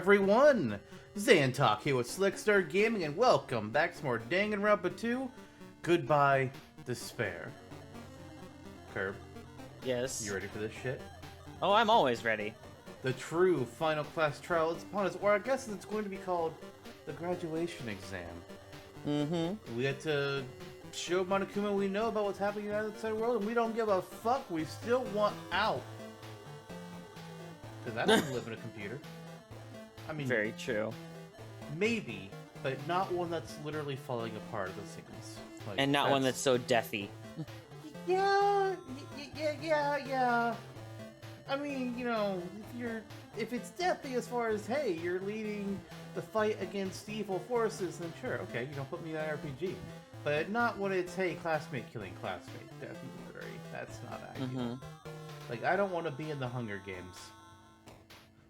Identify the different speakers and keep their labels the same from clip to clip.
Speaker 1: everyone! Zantok here with Slickstar Gaming, and welcome back to more Danganronpa 2, Goodbye, Despair. Curb.
Speaker 2: Yes.
Speaker 1: You ready for this shit?
Speaker 2: Oh, I'm always ready.
Speaker 1: The true final class trial is upon us, or I guess it's going to be called the graduation exam.
Speaker 2: Mm-hmm.
Speaker 1: We get to show Monokuma we know about what's happening in the outside world, and we don't give a fuck, we still want out. Because I don't live in a computer. I mean,
Speaker 2: very true.
Speaker 1: Maybe, but not one that's literally falling apart at the seams. Like,
Speaker 2: And not one that's so deathy.
Speaker 1: Yeah. I mean, you know, if it's deathy as far as, hey, you're leading the fight against evil forces, then sure, okay, you don't put me in an RPG. But not when it's, hey, classmate killing classmate, deathy murdering. That's not ideal.
Speaker 2: Mm-hmm.
Speaker 1: Like, I don't want to be in the Hunger Games.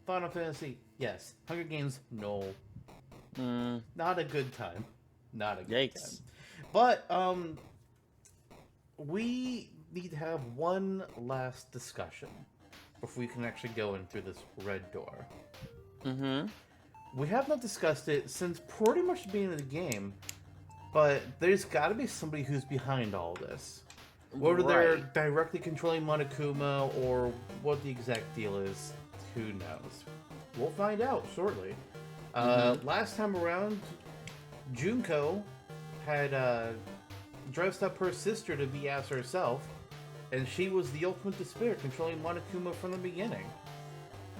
Speaker 1: Final Fantasy, yes. Hunger Games, no. Not a good time. Not a good time. But, we need to have one last discussion before we can actually go in through this red door.
Speaker 2: Mm-hmm.
Speaker 1: We have not discussed it since pretty much the beginning of the game, but there's got to be somebody who's behind all this. Whether they're directly controlling Monokuma or what the exact deal is, who knows? We'll find out shortly. Last time around, Junko had dressed up her sister to be as herself, and she was the ultimate despair, controlling Monokuma from the beginning.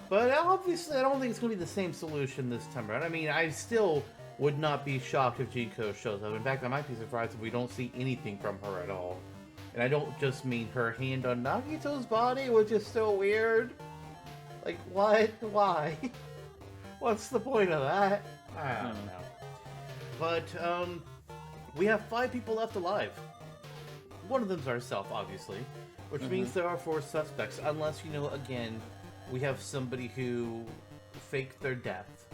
Speaker 1: But obviously, I don't think it's going to be the same solution this time around. I mean, I still would not be shocked if Junko shows up. In fact, I might be surprised if we don't see anything from her at all. And I don't just mean her hand on Nagito's body, which is so weird. Like, what? Why? What's the point of that? I don't know. But, we have 5 people left alive. One of them's ourselves, obviously. Which means there are 4 suspects, unless, you know, again, we have somebody who faked their death.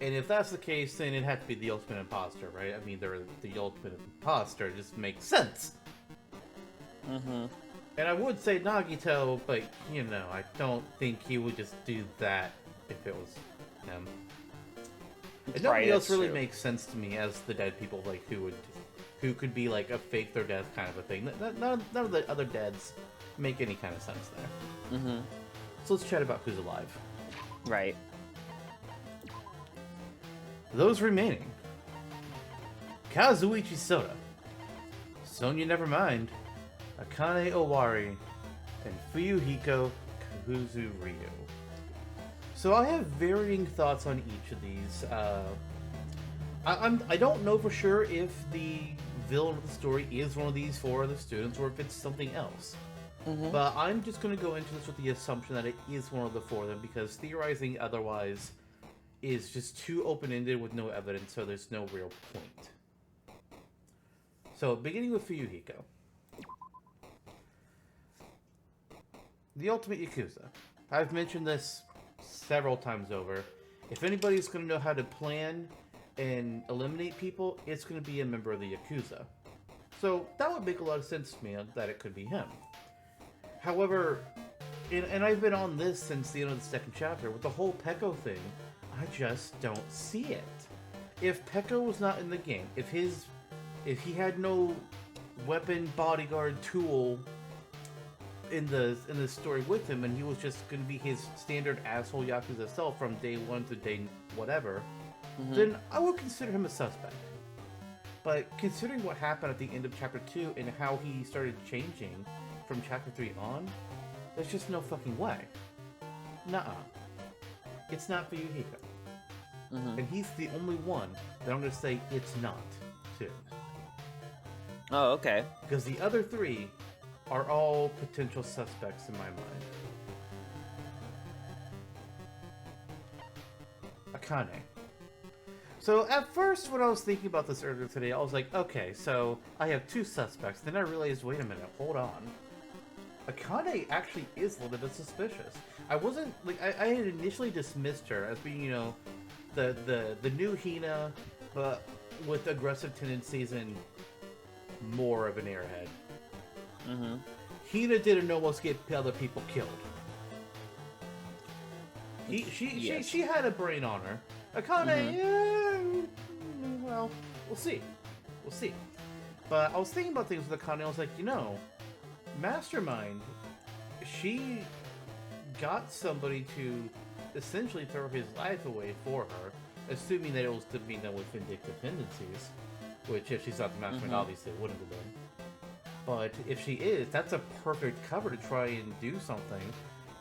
Speaker 1: And if that's the case, then it'd have to be the ultimate imposter, right? I mean, they're the ultimate imposter. It just makes sense. And I would say Nagito, but, you know, I don't think he would just do that if it was him. And nobody else really makes sense to me as the dead people, like, who could be, like, a fake their death kind of a thing. None of the other deads make any kind of sense there. So let's chat about who's alive.
Speaker 2: Right.
Speaker 1: Those remaining: Kazuichi Soda, Sonya Nevermind, Akane Owari, and Fuyuhiko Kazuuryu. So I have varying thoughts on each of these. I don't know for sure if the villain of the story is one of these 4 of the students or if it's something else. But I'm just going to go into this with the assumption that it is one of the 4 of them, because theorizing otherwise is just too open-ended with no evidence, so there's no real point. So, beginning with Fuyuhiko. The ultimate Yakuza. I've mentioned this several times over. If anybody's going to know how to plan and eliminate people, it's going to be a member of the Yakuza. So, that would make a lot of sense to me that it could be him. However, and I've been on this since the end of the 2nd chapter, with the whole Peko thing, I just don't see it. If Peko was not in the game, if he had no weapon, bodyguard, tool in the story with him, and he was just going to be his standard asshole Yakuza self from day 1 to day whatever, then I would consider him a suspect. But considering what happened at the end of chapter 2 and how he started changing from chapter 3 on, there's just no fucking way. Nuh-uh. It's not Fuyuhiko. And he's the only one that I'm going to say it's not, too.
Speaker 2: Oh, okay.
Speaker 1: Because the other 3 are all potential suspects in my mind. Akane. So at first, when I was thinking about this earlier today, I was like, okay, so I have 2 suspects. Then I realized, wait a minute, hold on. Akane actually is a little bit suspicious. I wasn't, like, I had initially dismissed her as being, you know, the new Hina, but with aggressive tendencies and more of an airhead. Hina didn't almost get other people killed.
Speaker 2: Yes.
Speaker 1: She had a brain on her. Akane, well, we'll see. We'll see. But I was thinking about things with Akane. I was like, Mastermind, she got somebody to essentially throw his life away for her, assuming that it was to be done with vindictive tendencies. Which, if she's not the Mastermind, obviously it wouldn't have been. But if she is, that's a perfect cover to try and do something.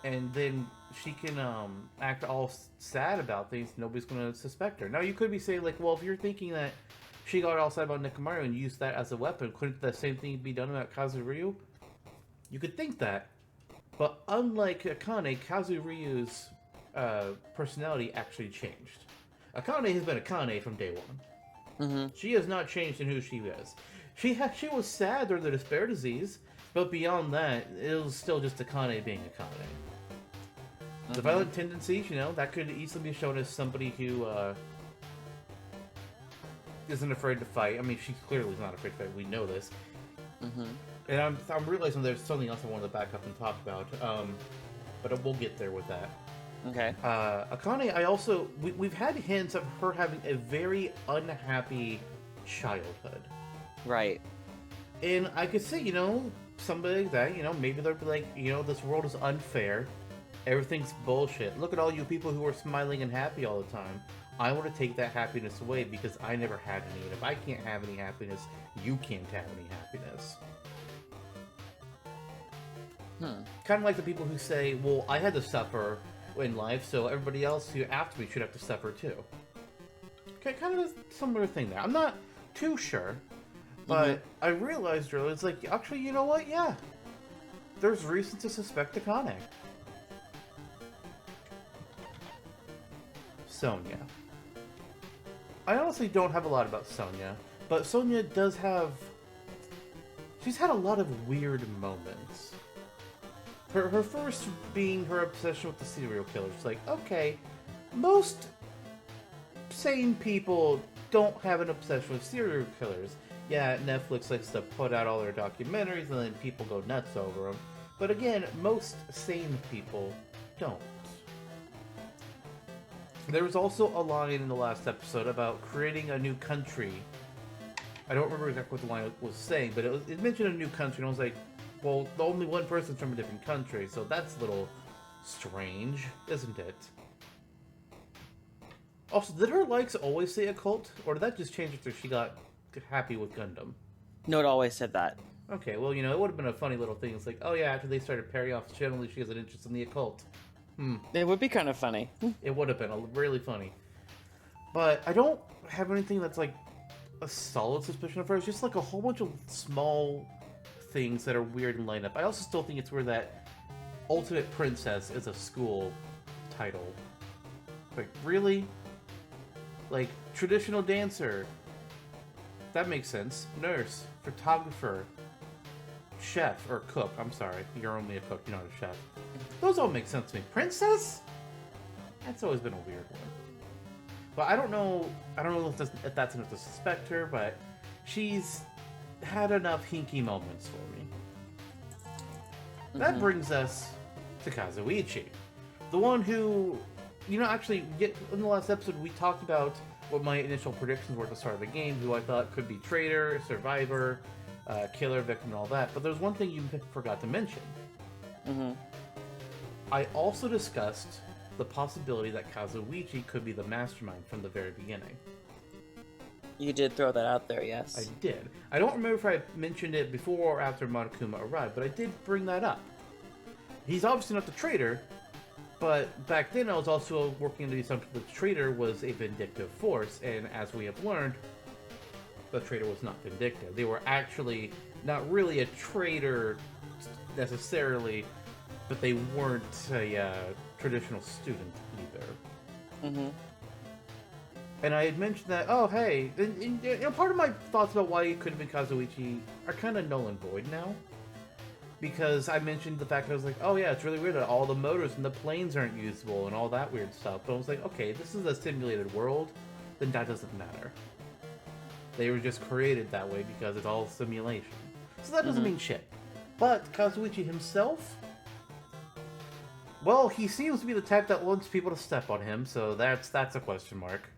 Speaker 1: And then she can act all sad about things. Nobody's going to suspect her. Now, you could be saying, like, well, if you're thinking that she got all sad about Nekomaru and used that as a weapon, couldn't the same thing be done about Kazuryu's? You could think that. But unlike Akane, Kazuryu's personality actually changed. Akane has been Akane from day one. She has not changed in who she is. She was sad during the despair disease, but beyond that, it was still just Akane being Akane. The violent tendencies, that could easily be shown as somebody who isn't afraid to fight. I mean, she clearly is not afraid to fight. We know this. And I'm realizing there's something else I wanted to back up and talk about, but we'll get there with that.
Speaker 2: Okay.
Speaker 1: Akane, we've had hints of her having a very unhappy childhood.
Speaker 2: Right.
Speaker 1: And I could see, somebody like that, maybe they'd be like, this world is unfair. Everything's bullshit. Look at all you people who are smiling and happy all the time. I want to take that happiness away because I never had any. And if I can't have any happiness, you can't have any happiness. Kind of like the people who say, well, I had to suffer in life, so everybody else who after me should have to suffer too. Okay, kind of a similar thing there. I'm not too sure, but I realized earlier, it's like, actually, you know what? Yeah. There's reason to suspect Akane. Sonya. I honestly don't have a lot about Sonya, but Sonya does have... She's had a lot of weird moments. Her first being her obsession with the serial killers. It's like, okay, most sane people don't have an obsession with serial killers. Yeah, Netflix likes to put out all their documentaries and then people go nuts over them. But again, most sane people don't. There was also a line in the last episode about creating a new country. I don't remember exactly what the line was saying, but it mentioned a new country, and I was like, well, only one person's from a different country, so that's a little strange, isn't it? Also, did her likes always say occult, or did that just change after she got happy with Gundam?
Speaker 2: No, it always said that.
Speaker 1: Okay, well, it would have been a funny little thing. It's like, oh yeah, after they started pairing off, generally she has an interest in the occult.
Speaker 2: It would be kind of funny.
Speaker 1: It would have been really funny. But I don't have anything that's like a solid suspicion of her. It's just like a whole bunch of small things that are weird and line up. I also still think it's weird that Ultimate Princess is a school title. Like, really? Like, traditional dancer. That makes sense. Nurse. Photographer. Chef. Or cook. I'm sorry. You're only a cook. You're not a chef. Those all make sense to me. Princess? That's always been a weird one. But I don't know if that's enough to suspect her, but she's had enough hinky moments for me. That brings us to Kazuichi. The one who, actually, in the last episode, we talked about what my initial predictions were at the start of the game, who I thought could be traitor, survivor, killer, victim, and all that. But there's one thing you forgot to mention. I also discussed the possibility that Kazuichi could be the mastermind from the very beginning.
Speaker 2: You did throw that out there, yes.
Speaker 1: I did. I don't remember if I mentioned it before or after Monokuma arrived, but I did bring that up. He's obviously not the traitor, but back then I was also working under the assumption that the traitor was a vindictive force, and as we have learned, the traitor was not vindictive. They were actually not really a traitor necessarily, but they weren't a traditional student either. And I had mentioned that, oh hey, and part of my thoughts about why it could have been Kazuichi are kind of null and void now. Because I mentioned the fact that I was like, oh yeah, it's really weird that all the motors and the planes aren't usable and all that weird stuff. But I was like, okay, this is a simulated world, then that doesn't matter. They were just created that way because it's all simulation. So that doesn't mean shit. But Kazuichi himself, Well, he seems to be the type that wants people to step on him, so that's a question mark.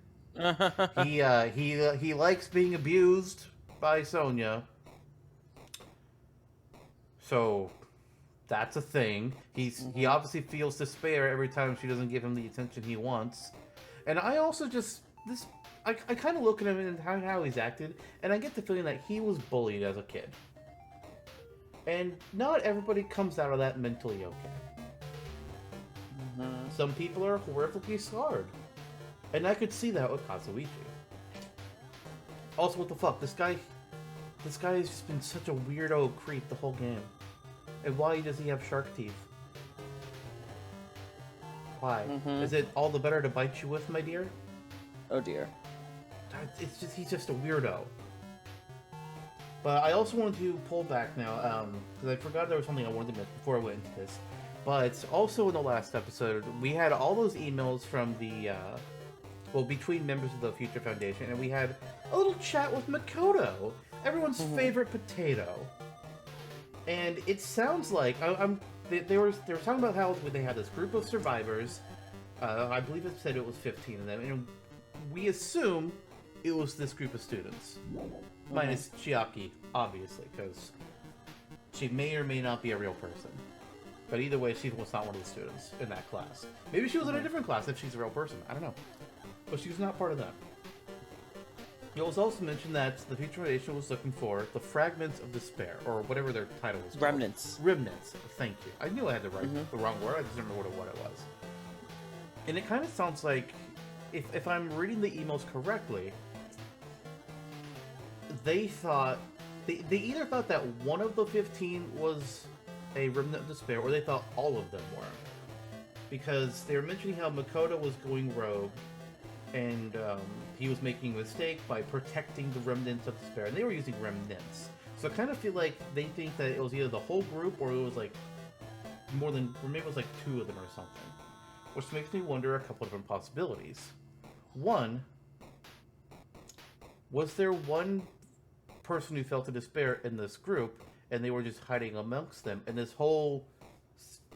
Speaker 1: He likes being abused by Sonya, so that's a thing. He obviously feels despair every time she doesn't give him the attention he wants, and I also I kind of look at him and how he's acted, and I get the feeling that he was bullied as a kid, and not everybody comes out of that mentally okay. Some people are horrifically scarred. And I could see that with Kazuichi. Also, what the fuck? This guy has just been such a weirdo creep the whole game. And why does he have shark teeth? Why? Is it all the better to bite you with, my dear?
Speaker 2: Oh dear.
Speaker 1: He's just a weirdo. But I also wanted to pull back now, because I forgot there was something I wanted to mention before I went into this. But also in the last episode, we had all those emails from the, between members of the Future Foundation, and we had a little chat with Makoto, everyone's favorite potato. And it sounds like, they were talking about how they had this group of survivors, I believe it said it was 15 of them, and we assume it was this group of students. Minus Chiaki, obviously, because she may or may not be a real person. But either way, she was not one of the students in that class. Maybe she was in a different class if she's a real person. I don't know. But she was not part of that. It was also mentioned that the Future Foundation was looking for the Fragments of Despair, or whatever their title was.
Speaker 2: Remnants.
Speaker 1: Remnants. Thank you. I knew I had the wrong word. I just didn't remember what it was. And it kind of sounds like, if I'm reading the emails correctly, they thought... They either thought that one of the 15 was a Remnant of Despair, or they thought all of them were. Because they were mentioning how Makoto was going rogue, and he was making a mistake by protecting the Remnants of Despair, and they were using Remnants. So I kind of feel like they think that it was either the whole group, or it was like more than, or maybe it was like 2 of them or something. Which makes me wonder a couple different possibilities. One, was there one person who felt a despair in this group, and they were just hiding amongst them, and this whole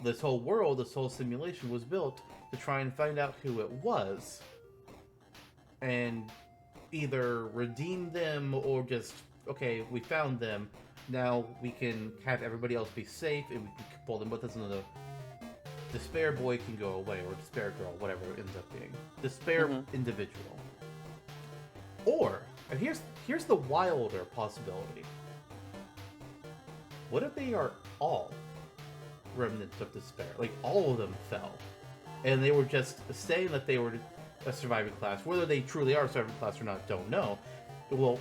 Speaker 1: world, this whole simulation was built to try and find out who it was, and either redeem them, or just, okay, we found them, now we can have everybody else be safe, and we can pull them with us, and the Despair Boy can go away, or Despair Girl, whatever it ends up being. Despair individual. Or, and here's the wilder possibility. What if they are all Remnants of Despair? Like, all of them fell. And they were just saying that they were a surviving class. Whether they truly are a surviving class or not, don't know. Well,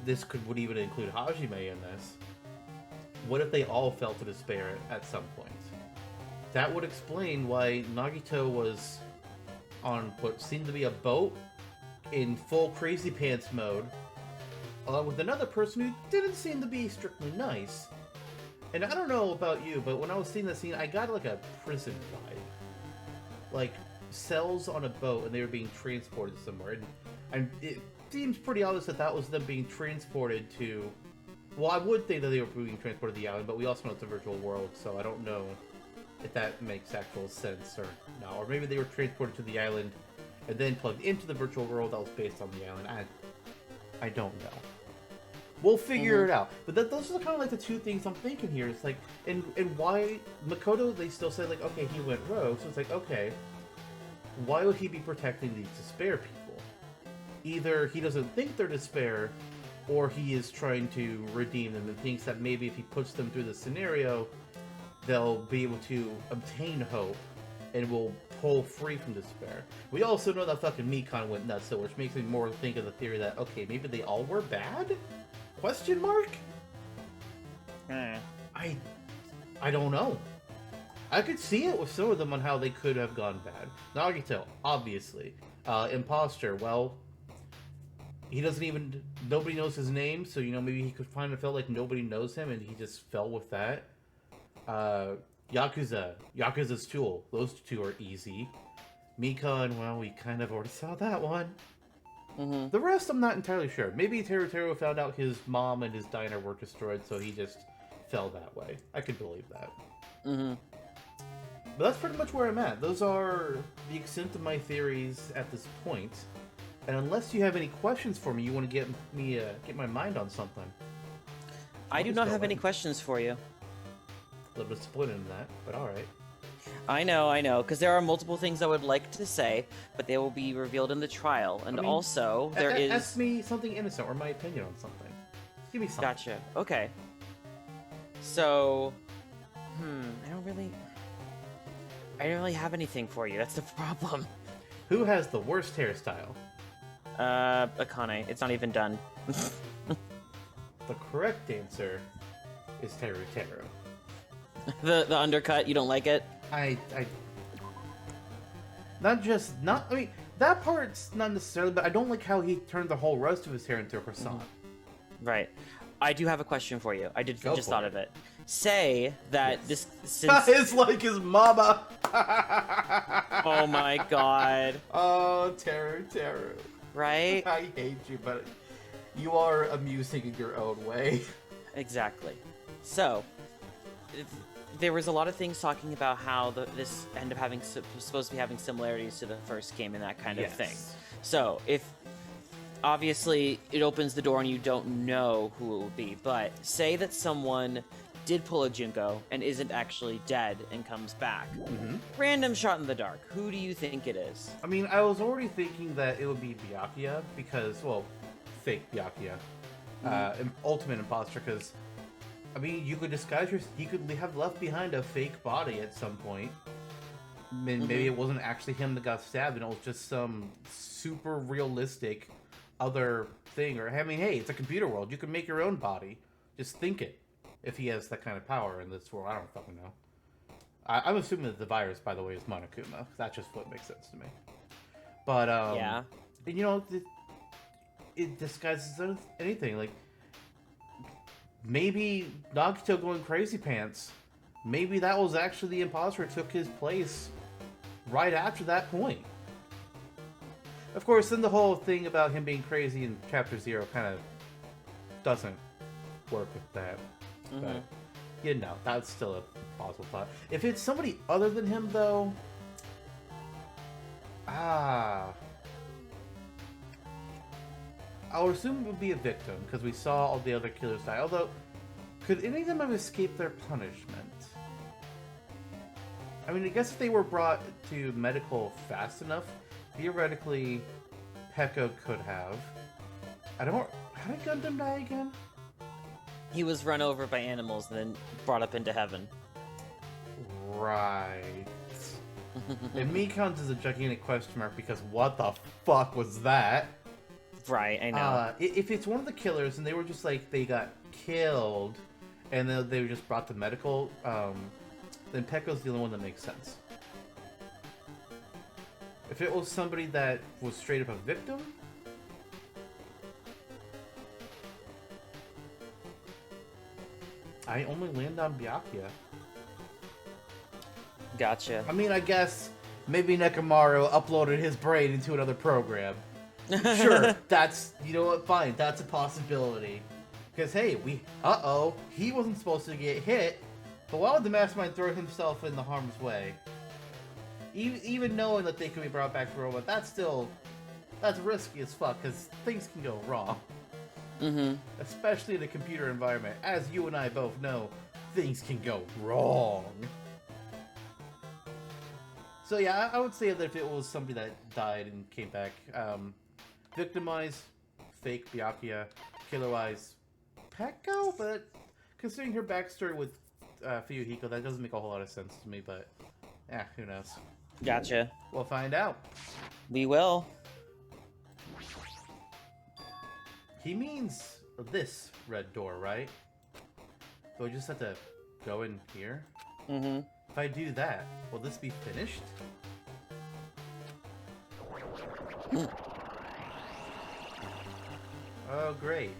Speaker 1: this would even include Hajime in this. What if they all fell to despair at some point? That would explain why Nagito was on what seemed to be a boat in full crazy pants mode, along with another person who didn't seem to be strictly nice. And I don't know about you, but when I was seeing that scene, I got like a prison vibe. Like, cells on a boat, and they were being transported somewhere. And it seems pretty obvious that that was them being transported to... Well, I would think that they were being transported to the island, but we also know it's a virtual world, so I don't know if that makes actual sense or no. Or maybe they were transported to the island and then plugged into the virtual world that was based on the island. I don't know. We'll figure it out. But those are kind of like the two things I'm thinking here. It's like, and why Makoto, they still say like, okay, he went rogue, so it's like, okay, why would he be protecting these despair people? Either he doesn't think they're despair, or he is trying to redeem them and thinks that maybe if he puts them through the scenario, they'll be able to obtain hope and will pull free from despair. We also know that fucking Mikon went nuts, so which makes me more think of the theory that, okay, maybe they all were bad? Question mark? I don't know. I could see it with some of them on how they could have gone bad. Nagito, obviously. Imposter, well, he doesn't even... Nobody knows his name, so, you know, maybe he could find felt like nobody knows him, and he just fell with that. Yakuza's tool. Those two are easy. Mikon, well, we kind of already saw that one. The rest, I'm not entirely sure. Maybe Teruteru found out his mom and his diner were destroyed, so he just fell that way. I could believe that. But that's pretty much where I'm at. Those are the extent of my theories at this point. And unless you have any questions for me, you want to get my mind on something.
Speaker 2: I do not have any questions for you.
Speaker 1: A little disappointed in that, but alright.
Speaker 2: I know, because there are multiple things I would like to say, but they will be revealed in the trial. And also, there is...
Speaker 1: Ask me something innocent, or my opinion on something. Give me something.
Speaker 2: Gotcha. Okay. So... I don't really have anything for you. That's the problem.
Speaker 1: Who has the worst hairstyle?
Speaker 2: Akane. It's not even done.
Speaker 1: The correct answer is Teru.
Speaker 2: The undercut, you don't like it?
Speaker 1: I mean, that part's not necessarily, but I don't like how he turned the whole rest of his hair into a croissant.
Speaker 2: Right. I do have a question for you. I just thought of it. Say that this...
Speaker 1: Since... It's like his mama!
Speaker 2: Oh my god.
Speaker 1: Oh, Teru.
Speaker 2: Right?
Speaker 1: I hate you, but you are amusing in your own way.
Speaker 2: Exactly. So, there was a lot of things talking about how this ended up supposed to be having similarities to the first game and that kind of thing. So, if obviously it opens the door and you don't know who it will be, but say that someone did pull a Junko and isn't actually dead and comes back. Random shot in the dark. Who do you think it is?
Speaker 1: I mean, I was already thinking that it would be Byakuya because, well, fake Byakuya. Ultimate imposter, because I mean, you could disguise you could have left behind a fake body at some point. Maybe it wasn't actually him that got stabbed, and it was just some super realistic other thing. Or, I mean, hey, it's a computer world. You can make your own body. Just think it. If he has that kind of power in this world, I don't fucking know. I'm assuming that the virus, by the way, is Monokuma. That's just what makes sense to me. But,
Speaker 2: yeah.
Speaker 1: You know, it disguises anything. Like, maybe Nagito going crazy pants. Maybe that was actually the imposter who took his place right after that point. Of course, then the whole thing about him being crazy in Chapter 0 kind of doesn't work with that. But, you know, that's still a plausible thought. If it's somebody other than him, though... I would assume it would be a victim, because we saw all the other killers die. Although, could any of them have escaped their punishment? I mean, I guess if they were brought to medical fast enough, theoretically, Peko could have. How did Gundam die again?
Speaker 2: He was run over by animals and then brought up into heaven.
Speaker 1: Right. And me counts as a gigantic question mark because what the fuck was that?
Speaker 2: Right, I know.
Speaker 1: If it's one of the killers and they were just like, they got killed and then they were just brought to medical, then Pekko's the only one that makes sense. If it was somebody that was straight up a victim, I only land on Byakuya.
Speaker 2: Gotcha.
Speaker 1: I mean, I guess maybe Nekomaru uploaded his brain into another program. Sure, that's, you know what, fine, that's a possibility. Because, hey, he wasn't supposed to get hit, but why would the mastermind throw himself in the harm's way? Even knowing that they could be brought back to robot, that's risky as fuck, because things can go wrong. Especially in a computer environment. As you and I both know, things can go wrong. So yeah, I would say that if it was somebody that died and came back, victimized, fake Byakuya, killer-wise, Peko, but considering her backstory with Fuyuhiko, that doesn't make a whole lot of sense to me, but yeah, who knows.
Speaker 2: Gotcha.
Speaker 1: We'll find out.
Speaker 2: We will.
Speaker 1: He means this red door, right? So we just have to go in here? If I do that, will this be finished? Oh, great.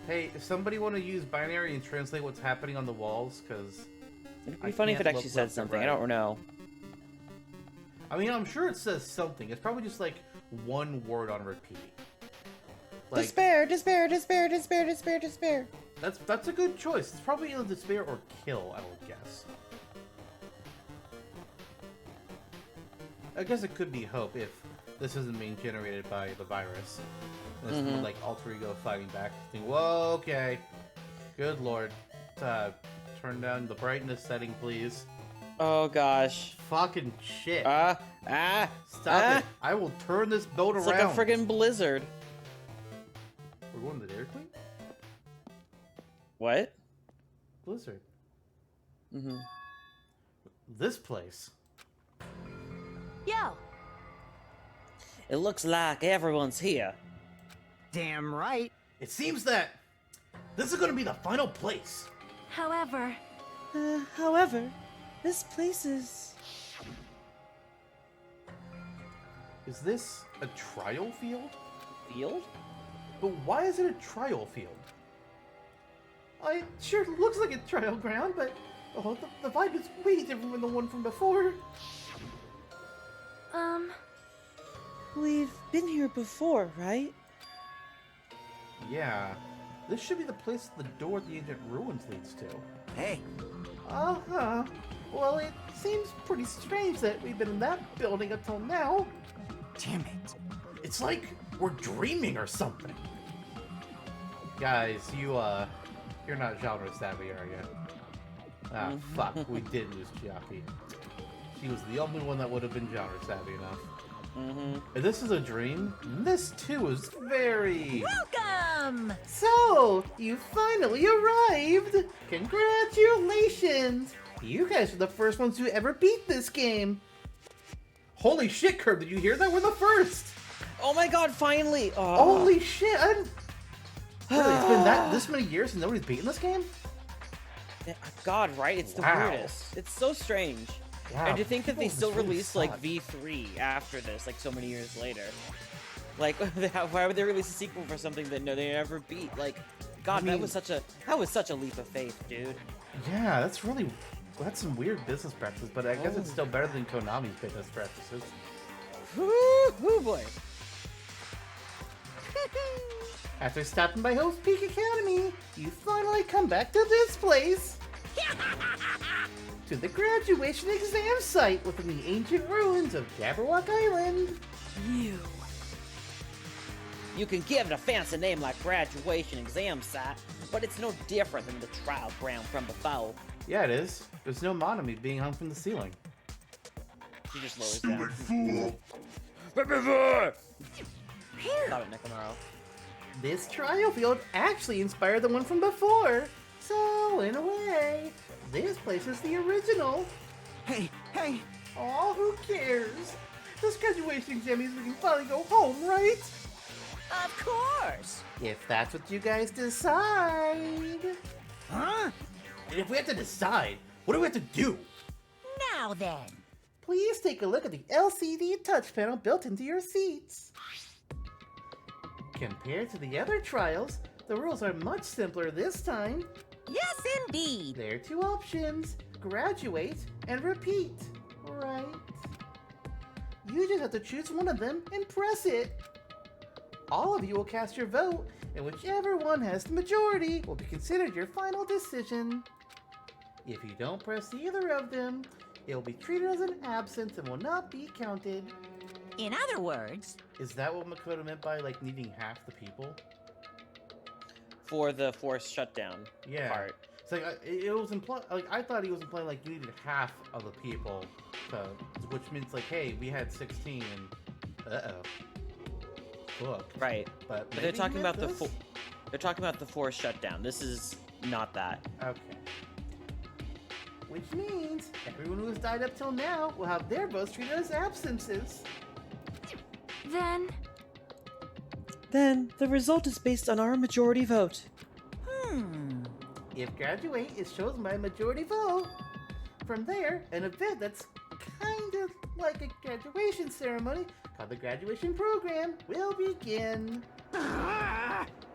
Speaker 1: Hey, if somebody want to use binary and translate what's happening on the walls, because...
Speaker 2: It'd be funny if it actually said something. I don't know.
Speaker 1: I mean, I'm sure it says something. It's probably just, like, one word on repeat. Like,
Speaker 2: despair, despair, despair, despair, despair, despair.
Speaker 1: That's a good choice. It's probably either despair or kill, I would guess. I guess it could be hope if this isn't being generated by the virus. And it's more like alter ego fighting back. Think, whoa, okay. Good lord. Turn down the brightness setting, please.
Speaker 2: Oh gosh.
Speaker 1: Fucking shit.
Speaker 2: Stop
Speaker 1: it. I will turn this boat
Speaker 2: it's
Speaker 1: around.
Speaker 2: It's like a friggin' blizzard.
Speaker 1: We're going to the Dairy Queen?
Speaker 2: What?
Speaker 1: Blizzard. This place.
Speaker 3: Yo!
Speaker 2: It looks like everyone's here.
Speaker 3: Damn right.
Speaker 1: It seems that this is going to be the final place.
Speaker 3: However,
Speaker 2: this place is...
Speaker 1: Is this a trial field?
Speaker 2: Field?
Speaker 1: But why is it a trial field? It sure looks like a trial ground, but the vibe is way different than the one from before.
Speaker 2: We've been here before, right?
Speaker 1: Yeah. This should be the place the door at the ancient ruins leads to.
Speaker 3: hey,
Speaker 1: Uh-huh. Well, it seems pretty strange that we've been in that building until now.
Speaker 3: damn it.
Speaker 1: It's like we're dreaming or something. Guys, you're not genre savvy, are you? Fuck, we did lose Chiaki. She was the only one that would have been genre savvy enough. If this is a dream, this too is very...
Speaker 3: Welcome!
Speaker 1: So, you finally arrived! Congratulations! You guys are the first ones to ever beat this game! Holy shit, Curb, did you hear that? We're the first!
Speaker 2: Oh my god, finally! Oh.
Speaker 1: Holy shit, Really, it's been this many years and nobody's beaten this game?
Speaker 2: God, right? It's the
Speaker 1: Wow.
Speaker 2: weirdest. It's so strange.
Speaker 1: Wow,
Speaker 2: And to think that they
Speaker 1: people
Speaker 2: still
Speaker 1: really
Speaker 2: released
Speaker 1: suck.
Speaker 2: like V3 after this, like so many years later. Like, why would they release a sequel for something that they never beat? Like, God,
Speaker 1: I mean-
Speaker 2: that was such a leap of faith, dude.
Speaker 1: Yeah, that's some weird business practices, but I guess it's still better than Konami's business practices.
Speaker 2: Woo boy.
Speaker 1: After stopping by Hope's Peak Academy, you finally come back to this place! To the graduation exam site within the ancient ruins of Jabberwock Island!
Speaker 2: You can give it a fancy name like graduation exam site, but it's no different than the trial ground from before.
Speaker 1: Yeah, it is. There's no Monami being hung from the ceiling.
Speaker 2: She just lowers down.
Speaker 4: Fool!
Speaker 2: Stop it, Nekomaro.
Speaker 1: This trial field actually inspired the one from before. So, in a way, this place is the original.
Speaker 3: Hey,
Speaker 1: Aw, who cares? This graduation exam means we can finally go home, right?
Speaker 3: of course!
Speaker 1: If that's what you guys decide.
Speaker 3: Huh?
Speaker 1: And if we have to decide, what do we have to do?
Speaker 3: Now then.
Speaker 1: Please take a look at the LCD touch panel built into your seats. Compared to the other trials, the rules are much simpler this time.
Speaker 3: Yes, indeed.
Speaker 1: There are two options, graduate and repeat, right? You just have to choose one of them and press it. All of you will cast your vote, and whichever one has the majority will be considered your final decision. If you don't press either of them, it will be treated as an absence and will not be counted.
Speaker 3: In other words,
Speaker 1: Is that what Makoto meant by, like, needing half the people?
Speaker 2: For the forced shutdown part.
Speaker 1: It's like, it was implied, like, I thought he was implying, like, you needed half of the people, which means, like, hey, we had 16 and, Book.
Speaker 2: Right.
Speaker 1: But
Speaker 2: they're
Speaker 1: maybe
Speaker 2: talking
Speaker 1: he
Speaker 2: about
Speaker 1: meant
Speaker 2: the
Speaker 1: this?
Speaker 2: they're talking about the forced shutdown. This is not that.
Speaker 1: Okay. Which means everyone who has died up till now will have their votes treated as absences.
Speaker 2: Then the result is based on our majority vote.
Speaker 1: If graduate is chosen by a majority vote, from there, an event that's kind of like a graduation ceremony called the graduation program will begin.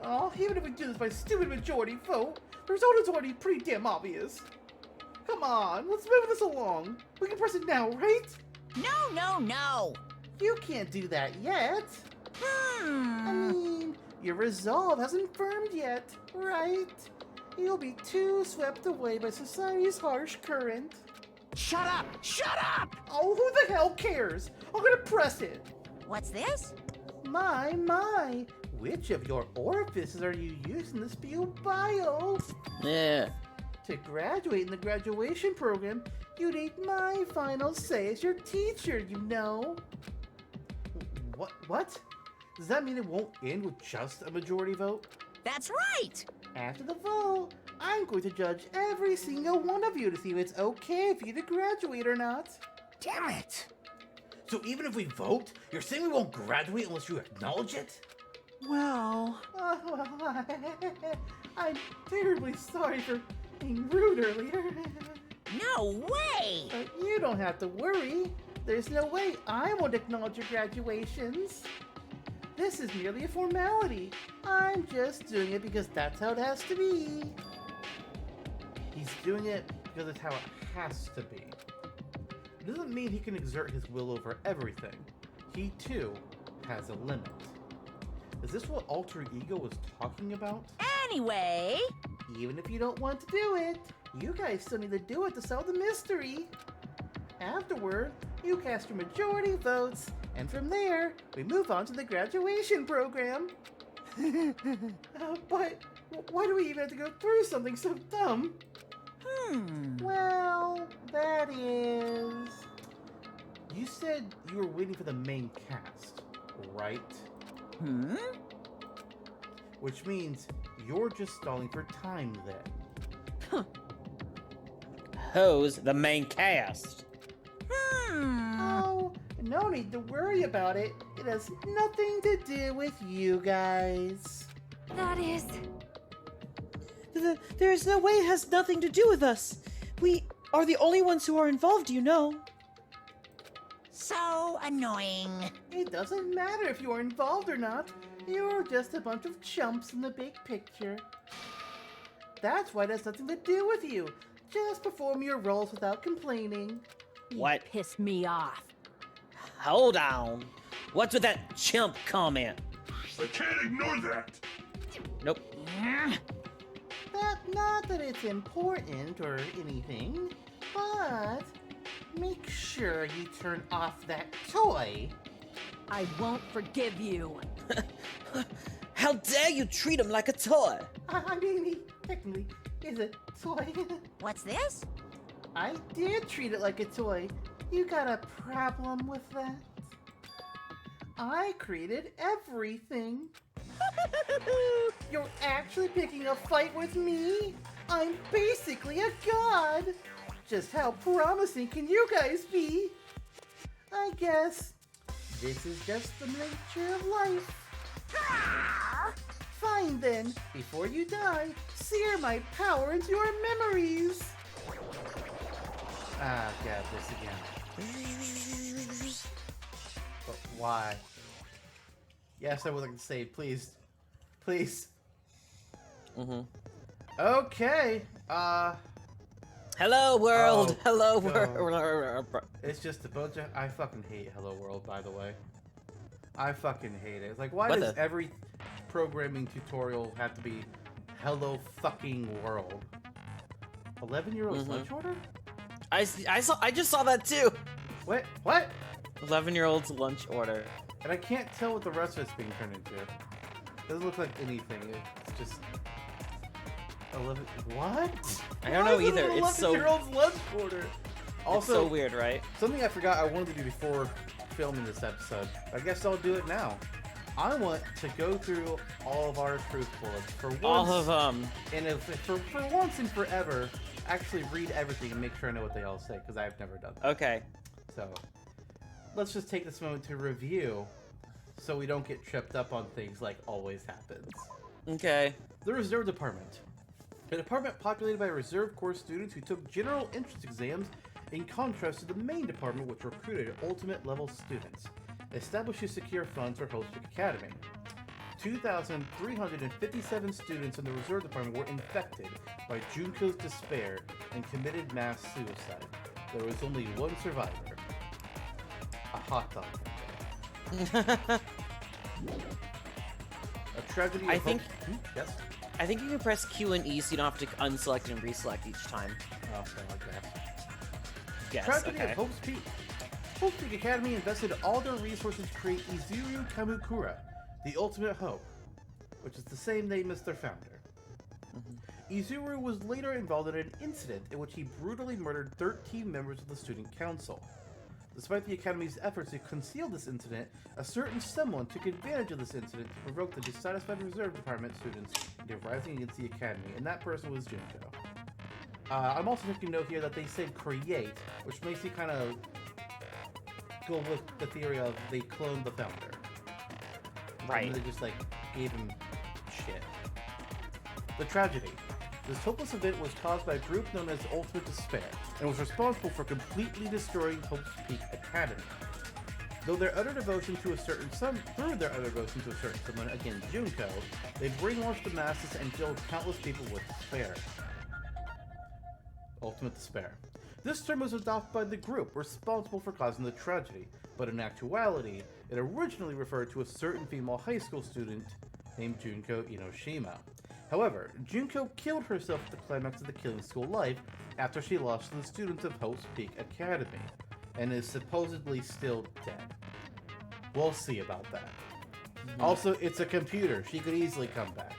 Speaker 1: Oh, even if we do this by stupid majority vote, the result is already pretty damn obvious. Come on, let's move this along. We can press it now, right?
Speaker 3: no.
Speaker 1: You can't do that yet. I mean, your resolve hasn't firmed yet, right? You'll be too swept away by society's harsh current.
Speaker 3: Shut up! Shut up!
Speaker 1: Oh, who the hell cares? I'm gonna press it.
Speaker 3: What's this?
Speaker 1: My. Which of your orifices are you using to spew bile?
Speaker 2: Yeah.
Speaker 1: To graduate in the graduation program, you need my final say as your teacher, you know. What? Does that mean it won't end with just a majority vote?
Speaker 3: That's right!
Speaker 1: After the vote, I'm going to judge every single one of you to see if it's okay for you to graduate or not.
Speaker 3: Damn it!
Speaker 1: So even if we vote, you're saying we won't graduate unless you acknowledge it?
Speaker 3: Well...
Speaker 1: I'm terribly sorry for being rude earlier.
Speaker 3: No way!
Speaker 1: But you don't have to worry. There's no way I won't acknowledge your graduations. This is merely a formality. I'm just doing it because that's how it has to be. He's doing it because it's how it has to be. It doesn't mean he can exert his will over everything. He, too, has a limit. Is this what alter ego was talking about?
Speaker 3: Anyway...
Speaker 1: Even if you don't want to do it, you guys still need to do it to solve the mystery. Afterward, you cast your majority votes, and from there, we move on to the graduation program. But why do we even have to go through something so dumb? Well, that is... You said you were waiting for the main cast, right? Which means you're just stalling for time then.
Speaker 2: Who's the main cast?
Speaker 1: Oh, no need to worry about it. It has nothing to do with you guys.
Speaker 4: That is...
Speaker 2: There is no way it has nothing to do with us. We are the only ones who are involved, you know.
Speaker 3: So annoying.
Speaker 1: It doesn't matter if you're involved or not. You're just a bunch of chumps in the big picture. That's why it has nothing to do with you. Just perform your roles without complaining.
Speaker 2: What?
Speaker 4: Pissed me off.
Speaker 2: Hold on. What's with that chimp comment?
Speaker 5: I can't ignore that.
Speaker 2: Nope.
Speaker 1: Not that it's important or anything, but make sure you turn off that toy.
Speaker 4: I won't forgive you.
Speaker 2: How dare you treat him like a toy?
Speaker 1: I mean, he technically is a toy.
Speaker 3: What's this?
Speaker 1: I did treat it like a toy. You got a problem with that? I created everything. You're actually picking a fight with me? I'm basically a god. Just how promising can you guys be? I guess this is just the nature of life. Fine then, before you die, sear my power into your memories. Ah, God, this again. But why? Yes, I would like to save, please. Please. Okay,
Speaker 2: Hello, world.
Speaker 1: Oh,
Speaker 2: Hello,
Speaker 1: God.
Speaker 2: world.
Speaker 1: It's just a bunch of... I fucking hate Hello World, by the way. I fucking hate it. It's like, why
Speaker 2: What
Speaker 1: does
Speaker 2: the-
Speaker 1: every programming tutorial have to be Hello fucking World? 11-year-old lunch order?
Speaker 2: I just saw that too.
Speaker 1: What? What?
Speaker 2: 11-year-old's lunch order.
Speaker 1: And I can't tell what the rest of it's being turned into. Doesn't look like anything. It's just 11. What?
Speaker 2: I don't know either. It's so-
Speaker 1: 11-year-old's lunch order. Also,
Speaker 2: It's so weird, right?
Speaker 1: something I forgot I wanted to do before filming this episode. I guess I'll do it now. I want to go through all of our truth bullets for once.
Speaker 2: All of
Speaker 1: And if for once and forever, actually read everything and make sure I know what they all say, because I've never done that.
Speaker 2: Okay.
Speaker 1: So, let's just take this moment to review so we don't get tripped up on things like always happens.
Speaker 2: Okay.
Speaker 1: The Reserve Department. A department populated by Reserve Corps students who took general entrance exams in contrast to the main department which recruited ultimate level students. Established to secure funds for Holstrick Academy. 2,357 students in the Reserve Department were infected by Junko's despair and committed mass suicide. There was only one survivor. A hot dog. A tragedy.
Speaker 2: I think-
Speaker 1: Yes.
Speaker 2: I think you can press Q and E so you don't have to unselect and reselect each time.
Speaker 1: Oh, something like that.
Speaker 2: Yes,
Speaker 1: Tragedy
Speaker 2: okay.
Speaker 1: of Hope's Peak. Hope's Peak Academy invested all their resources to create Izuru Kamukura, the ultimate hope, which is the same name as their founder. Izuru was later involved in an incident in which he brutally murdered 13 members of the student council. Despite the Academy's efforts to conceal this incident, a certain someone took advantage of this incident to provoke the dissatisfied Reserve Department students into rising against the Academy, and that person was Junko. I'm also taking note here that they said create, which makes you kind of go with the theory of they cloned the founder.
Speaker 2: Right.
Speaker 1: And they just, like, gave him shit. The tragedy. This hopeless event was caused by a group known as Ultimate Despair, and was responsible for completely destroying Hope's Peak Academy. Through their utter devotion to a certain someone, again Junko, they brainwashed the masses and filled countless people with despair. Ultimate Despair. This term was adopted by the group responsible for causing the tragedy, but in actuality, it originally referred to a certain female high school student named Junko Inoshima. However, Junko killed herself at the climax of the Killing School life after she lost to the students of Hope's Peak Academy, and is supposedly still dead. We'll see about that. Also, it's a computer. She could easily come back.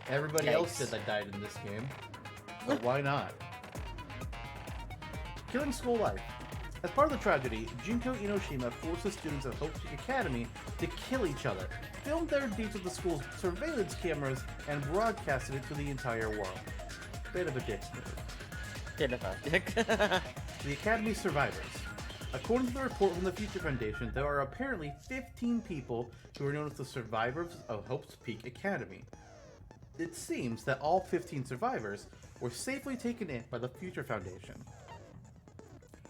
Speaker 1: Everybody else did that died in this game, so why not? Killing School life. As part of the tragedy, Junko Inoshima forced the students of Hope's Peak Academy to kill each other, filmed their deeds with the school's surveillance cameras, and broadcasted it to the entire world. Bit of a dick move.
Speaker 2: Bit of a dick.
Speaker 1: The Academy survivors. According to the report from the Future Foundation, there are apparently 15 people who are known as the survivors of Hope's Peak Academy. It seems that all 15 survivors were safely taken in by the Future Foundation.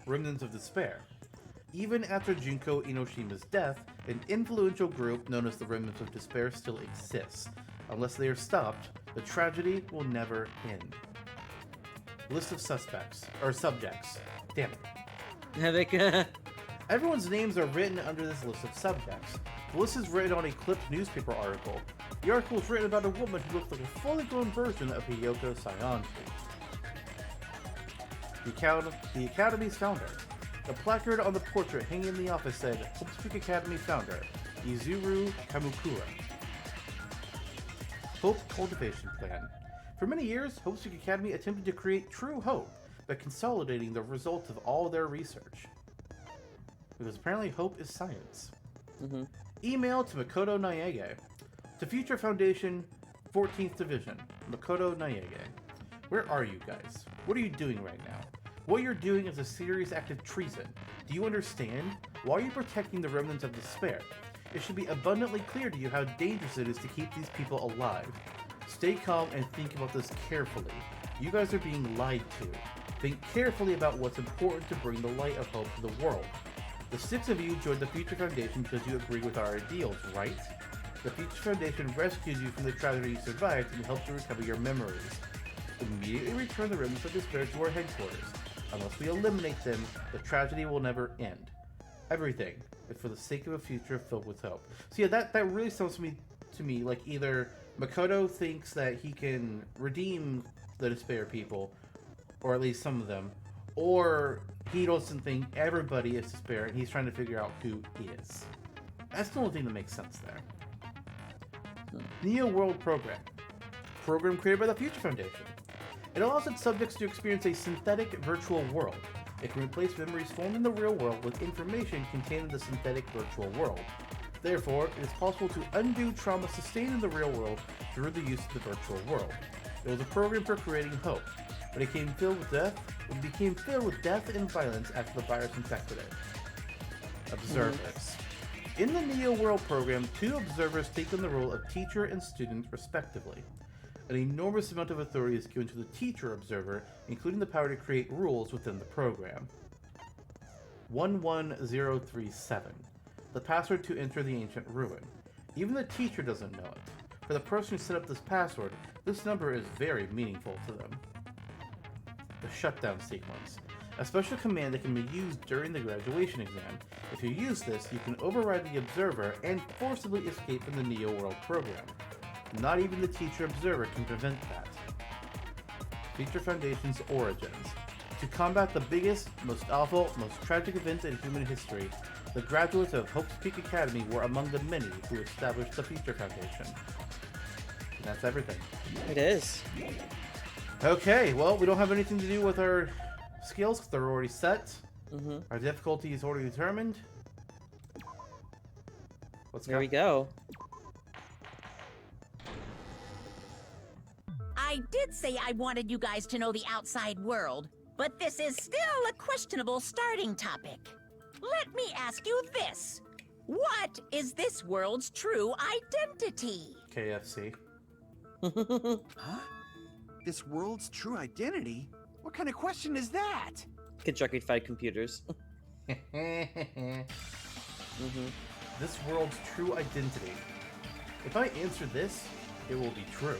Speaker 1: Remnants of Despair. Even after Junko Inoshima's death, an influential group known as the Remnants of Despair still exists. Unless they are stopped, the tragedy will never end. List of subjects. Damn it. Everyone's names are written under this list of subjects. The list is written on a clipped newspaper article. The article is written about a woman who looks like a fully grown version of Hiyoko Sayanji. The Academy's founder. The placard on the portrait hanging in the office said, Hope's Peak Academy founder, Izuru Kamukura. Hope Cultivation Plan. For many years, Hope's Peak Academy attempted to create true hope by consolidating the results of all their research. Because apparently hope is science. Email to Makoto Naege. To Future Foundation, 14th Division, Makoto Naege. Where are you guys? What are you doing right now? What you're doing is a serious act of treason. Do you understand? Why are you protecting the remnants of despair? It should be abundantly clear to you how dangerous it is to keep these people alive. Stay calm and think about this carefully. You guys are being lied to. Think carefully about what's important to bring the light of hope to the world. The 6 of you joined the Future Foundation because you agree with our ideals, right? The Future Foundation rescued you from the tragedy you survived and helped you recover your memories. Immediately return the remnants of despair to our headquarters. Unless we eliminate them, the tragedy will never end. Everything is for the sake of a future filled with hope. So yeah, that really sounds to me like either Makoto thinks that he can redeem the despair people, or at least some of them, or he doesn't think everybody is despair and he's trying to figure out who is. That's the only thing that makes sense there. Neo World Program. Program created by the Future Foundation. It allows its subjects to experience a synthetic virtual world. It can replace memories formed in the real world with information contained in the synthetic virtual world. Therefore, it is possible to undo trauma sustained in the real world through the use of the virtual world. It was a program for creating hope, but it became filled with death and violence after the virus infected it. Observers. In the Neo World program, 2 observers take on the role of teacher and student respectively. An enormous amount of authority is given to the teacher observer, including the power to create rules within the program. 11037. The password to enter the ancient ruin. Even the teacher doesn't know it. For the person who set up this password, this number is very meaningful to them. The Shutdown Sequence. A special command that can be used during the graduation exam. If you use this, you can override the observer and forcibly escape from the Neo World program. Not even the teacher observer can prevent that. Future Foundation's origins. to combat the biggest, most awful, most tragic event in human history. The graduates of Hope's Peak Academy were among the many who established the Future Foundation. And that's everything.
Speaker 2: It is.
Speaker 1: Okay, well, we don't have anything to do with our skills because they're already set.
Speaker 2: Mm-hmm.
Speaker 1: Our difficulty is already determined. Let's go.
Speaker 2: There we go.
Speaker 3: I did say I wanted you guys to know the outside world, but this is still a questionable starting topic. Let me ask you this. What is this world's true identity?
Speaker 1: KFC.
Speaker 6: Huh? This world's true identity? What kind of question is that?
Speaker 2: Constructified computers.
Speaker 1: Mm-hmm. This world's true identity. If I answer this, it will be true.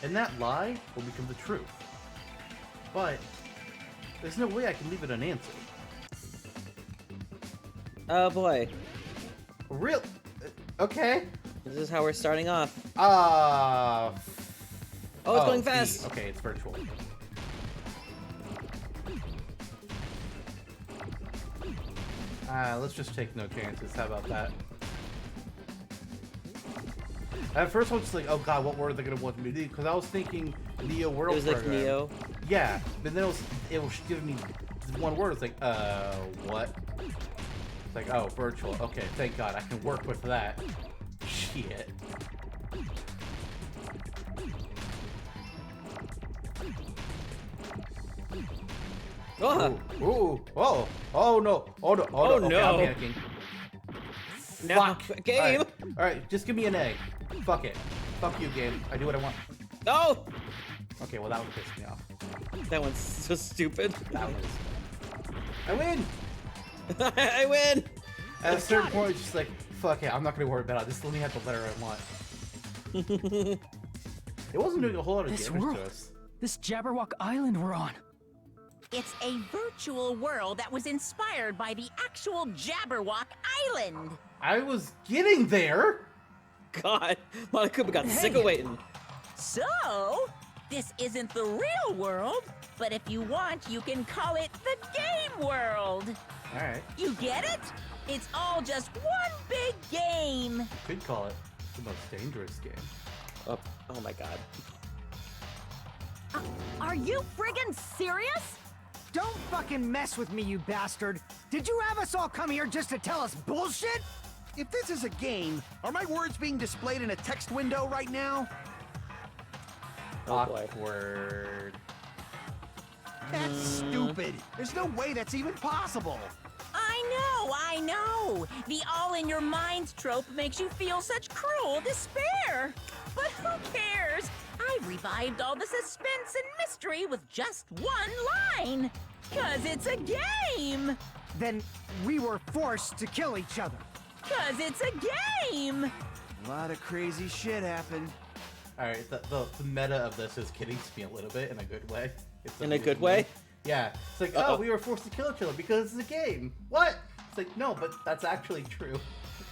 Speaker 1: And that lie will become the truth. But there's no way I can leave it unanswered.
Speaker 2: Oh boy.
Speaker 1: Real? Okay.
Speaker 2: This is how we're starting off.
Speaker 1: Oh,
Speaker 2: it's going fast.
Speaker 1: Okay, it's virtual. Let's just take no chances. How about that? At first I was just like, oh god, what word are they gonna want me to do? Because I was thinking Neo World
Speaker 2: It was like
Speaker 1: Program.
Speaker 2: Neo.
Speaker 1: Yeah, but then it was giving me one word. It's like, what? It's like, oh, virtual. Okay, thank god, I can work with that. Shit.
Speaker 2: Oh,
Speaker 1: Ooh, oh no, oh no,
Speaker 2: Oh,
Speaker 1: okay,
Speaker 2: no.
Speaker 1: I'm panicking.
Speaker 2: now,
Speaker 1: Fuck.
Speaker 2: game.
Speaker 1: Alright, just give me an A. Fuck it. Fuck you, game. I do what I want.
Speaker 2: No,
Speaker 1: Okay, well that one pissed me off.
Speaker 2: that one's so stupid.
Speaker 1: That was. I win!
Speaker 2: I win.
Speaker 1: At a certain point, it's just like, fuck it, I'm not gonna worry about it. Just let me have the letter I want. It wasn't doing a whole lot of
Speaker 7: This
Speaker 1: damage
Speaker 7: world.
Speaker 1: to us.
Speaker 7: This Jabberwock Island we're on.
Speaker 3: It's a virtual world that was inspired by the actual Jabberwock Island.
Speaker 1: I was getting there!
Speaker 2: God, Monokuma got sick of waiting.
Speaker 3: So, this isn't the real world, but if you want, you can call it the game world.
Speaker 1: Alright,
Speaker 3: You get it? It's all just one big game.
Speaker 1: could call it the most dangerous game.
Speaker 2: Oh, oh my god.
Speaker 4: Are you friggin' serious?
Speaker 7: Don't fucking mess with me, you bastard. Did you have us all come here just to tell us bullshit?
Speaker 6: If this is a game, are my words being displayed in a text window right now?
Speaker 2: Oh boy.
Speaker 1: Awkward.
Speaker 6: That's stupid. There's no way that's even possible.
Speaker 3: I know. The all-in-your-mind trope makes you feel such cruel despair. But who cares? I revived all the suspense and mystery with just one line. 'Cause it's a game.
Speaker 7: Then we were forced to kill each other.
Speaker 3: 'Cause it's a game.
Speaker 6: A lot of crazy shit happened.
Speaker 1: Alright, the meta of this is getting to me a little bit in a good way. It's
Speaker 2: In a good way?
Speaker 1: Yeah. It's like,
Speaker 2: Uh-oh.
Speaker 1: oh, we were forced to kill each other because it's a game. What? It's like, no, but that's actually true.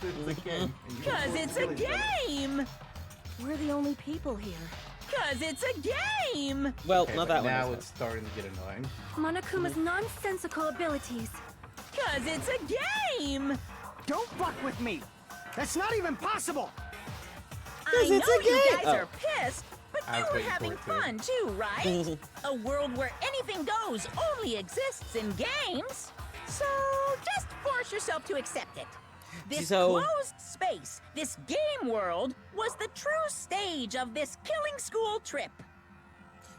Speaker 1: It's a game. and you were
Speaker 3: 'Cause
Speaker 1: forced
Speaker 3: it's
Speaker 1: to
Speaker 3: a
Speaker 1: kill each other.
Speaker 3: game.
Speaker 4: We're the only people here.
Speaker 3: 'Cause it's a game.
Speaker 2: Well,
Speaker 1: Okay,
Speaker 2: not
Speaker 1: but
Speaker 2: that one.
Speaker 1: now
Speaker 2: is
Speaker 1: it's starting to get annoying.
Speaker 4: Monokuma's nonsensical abilities.
Speaker 3: 'Cause it's a game.
Speaker 7: Don't fuck with me. That's not even possible.
Speaker 3: I
Speaker 2: 'Cause
Speaker 3: know
Speaker 2: it's a
Speaker 3: you
Speaker 2: game.
Speaker 3: guys
Speaker 2: Oh.
Speaker 3: are pissed, but
Speaker 1: I
Speaker 3: you
Speaker 1: was
Speaker 3: were
Speaker 1: waiting for
Speaker 3: having
Speaker 1: it to.
Speaker 3: fun too, right? A world where anything goes only exists in games. So just force yourself to accept it. This
Speaker 2: So-
Speaker 3: closed space, this game world, was the true stage of this killing school trip.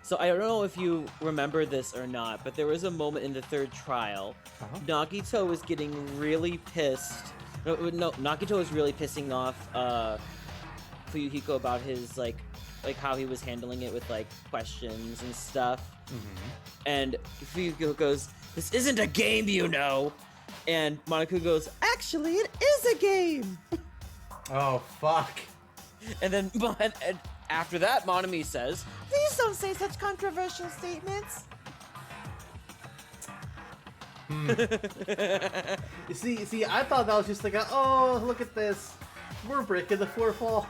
Speaker 2: So I don't know if you remember this or not, but there was a moment in the third trial.
Speaker 1: Uh-huh.
Speaker 2: Nagito was getting really pissed. No, Nagito was really pissing off Fuyuhiko about his like how he was handling it with like questions and stuff. And Fuyuhiko goes, "This isn't a game, you know." And Monokuma goes, "Actually, it is a game."
Speaker 1: Oh, fuck.
Speaker 2: And then and after that, Monami says, "Please don't say such controversial statements."
Speaker 1: You see, I thought that was just like, oh, look at this. We're breaking the fourth wall.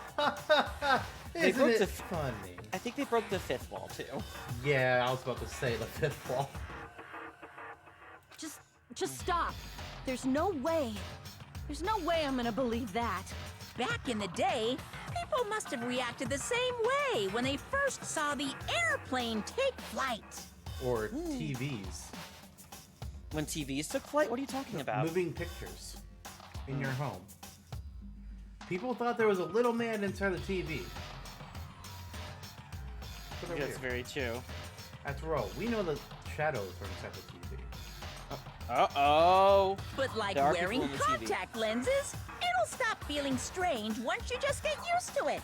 Speaker 2: They
Speaker 1: Isn't
Speaker 2: broke
Speaker 1: it
Speaker 2: the
Speaker 1: funny?
Speaker 2: I think they broke the fifth wall too.
Speaker 1: Yeah, I was about to say the fifth wall.
Speaker 4: just stop. There's no way. There's no way I'm gonna believe that.
Speaker 3: Back in the day, people must have reacted the same way when they first saw the airplane take flight.
Speaker 1: Or TVs.
Speaker 2: When TVs took flight? What are you talking about?
Speaker 1: Moving pictures in your home. People thought there was a little man inside the TV.
Speaker 2: That's very true.
Speaker 1: That's wrong. We know the shadows are inside the TV.
Speaker 2: Uh-oh.
Speaker 3: But like
Speaker 2: There are
Speaker 3: wearing
Speaker 2: people in the TV.
Speaker 3: contact lenses, it'll stop feeling strange once you just get used to it.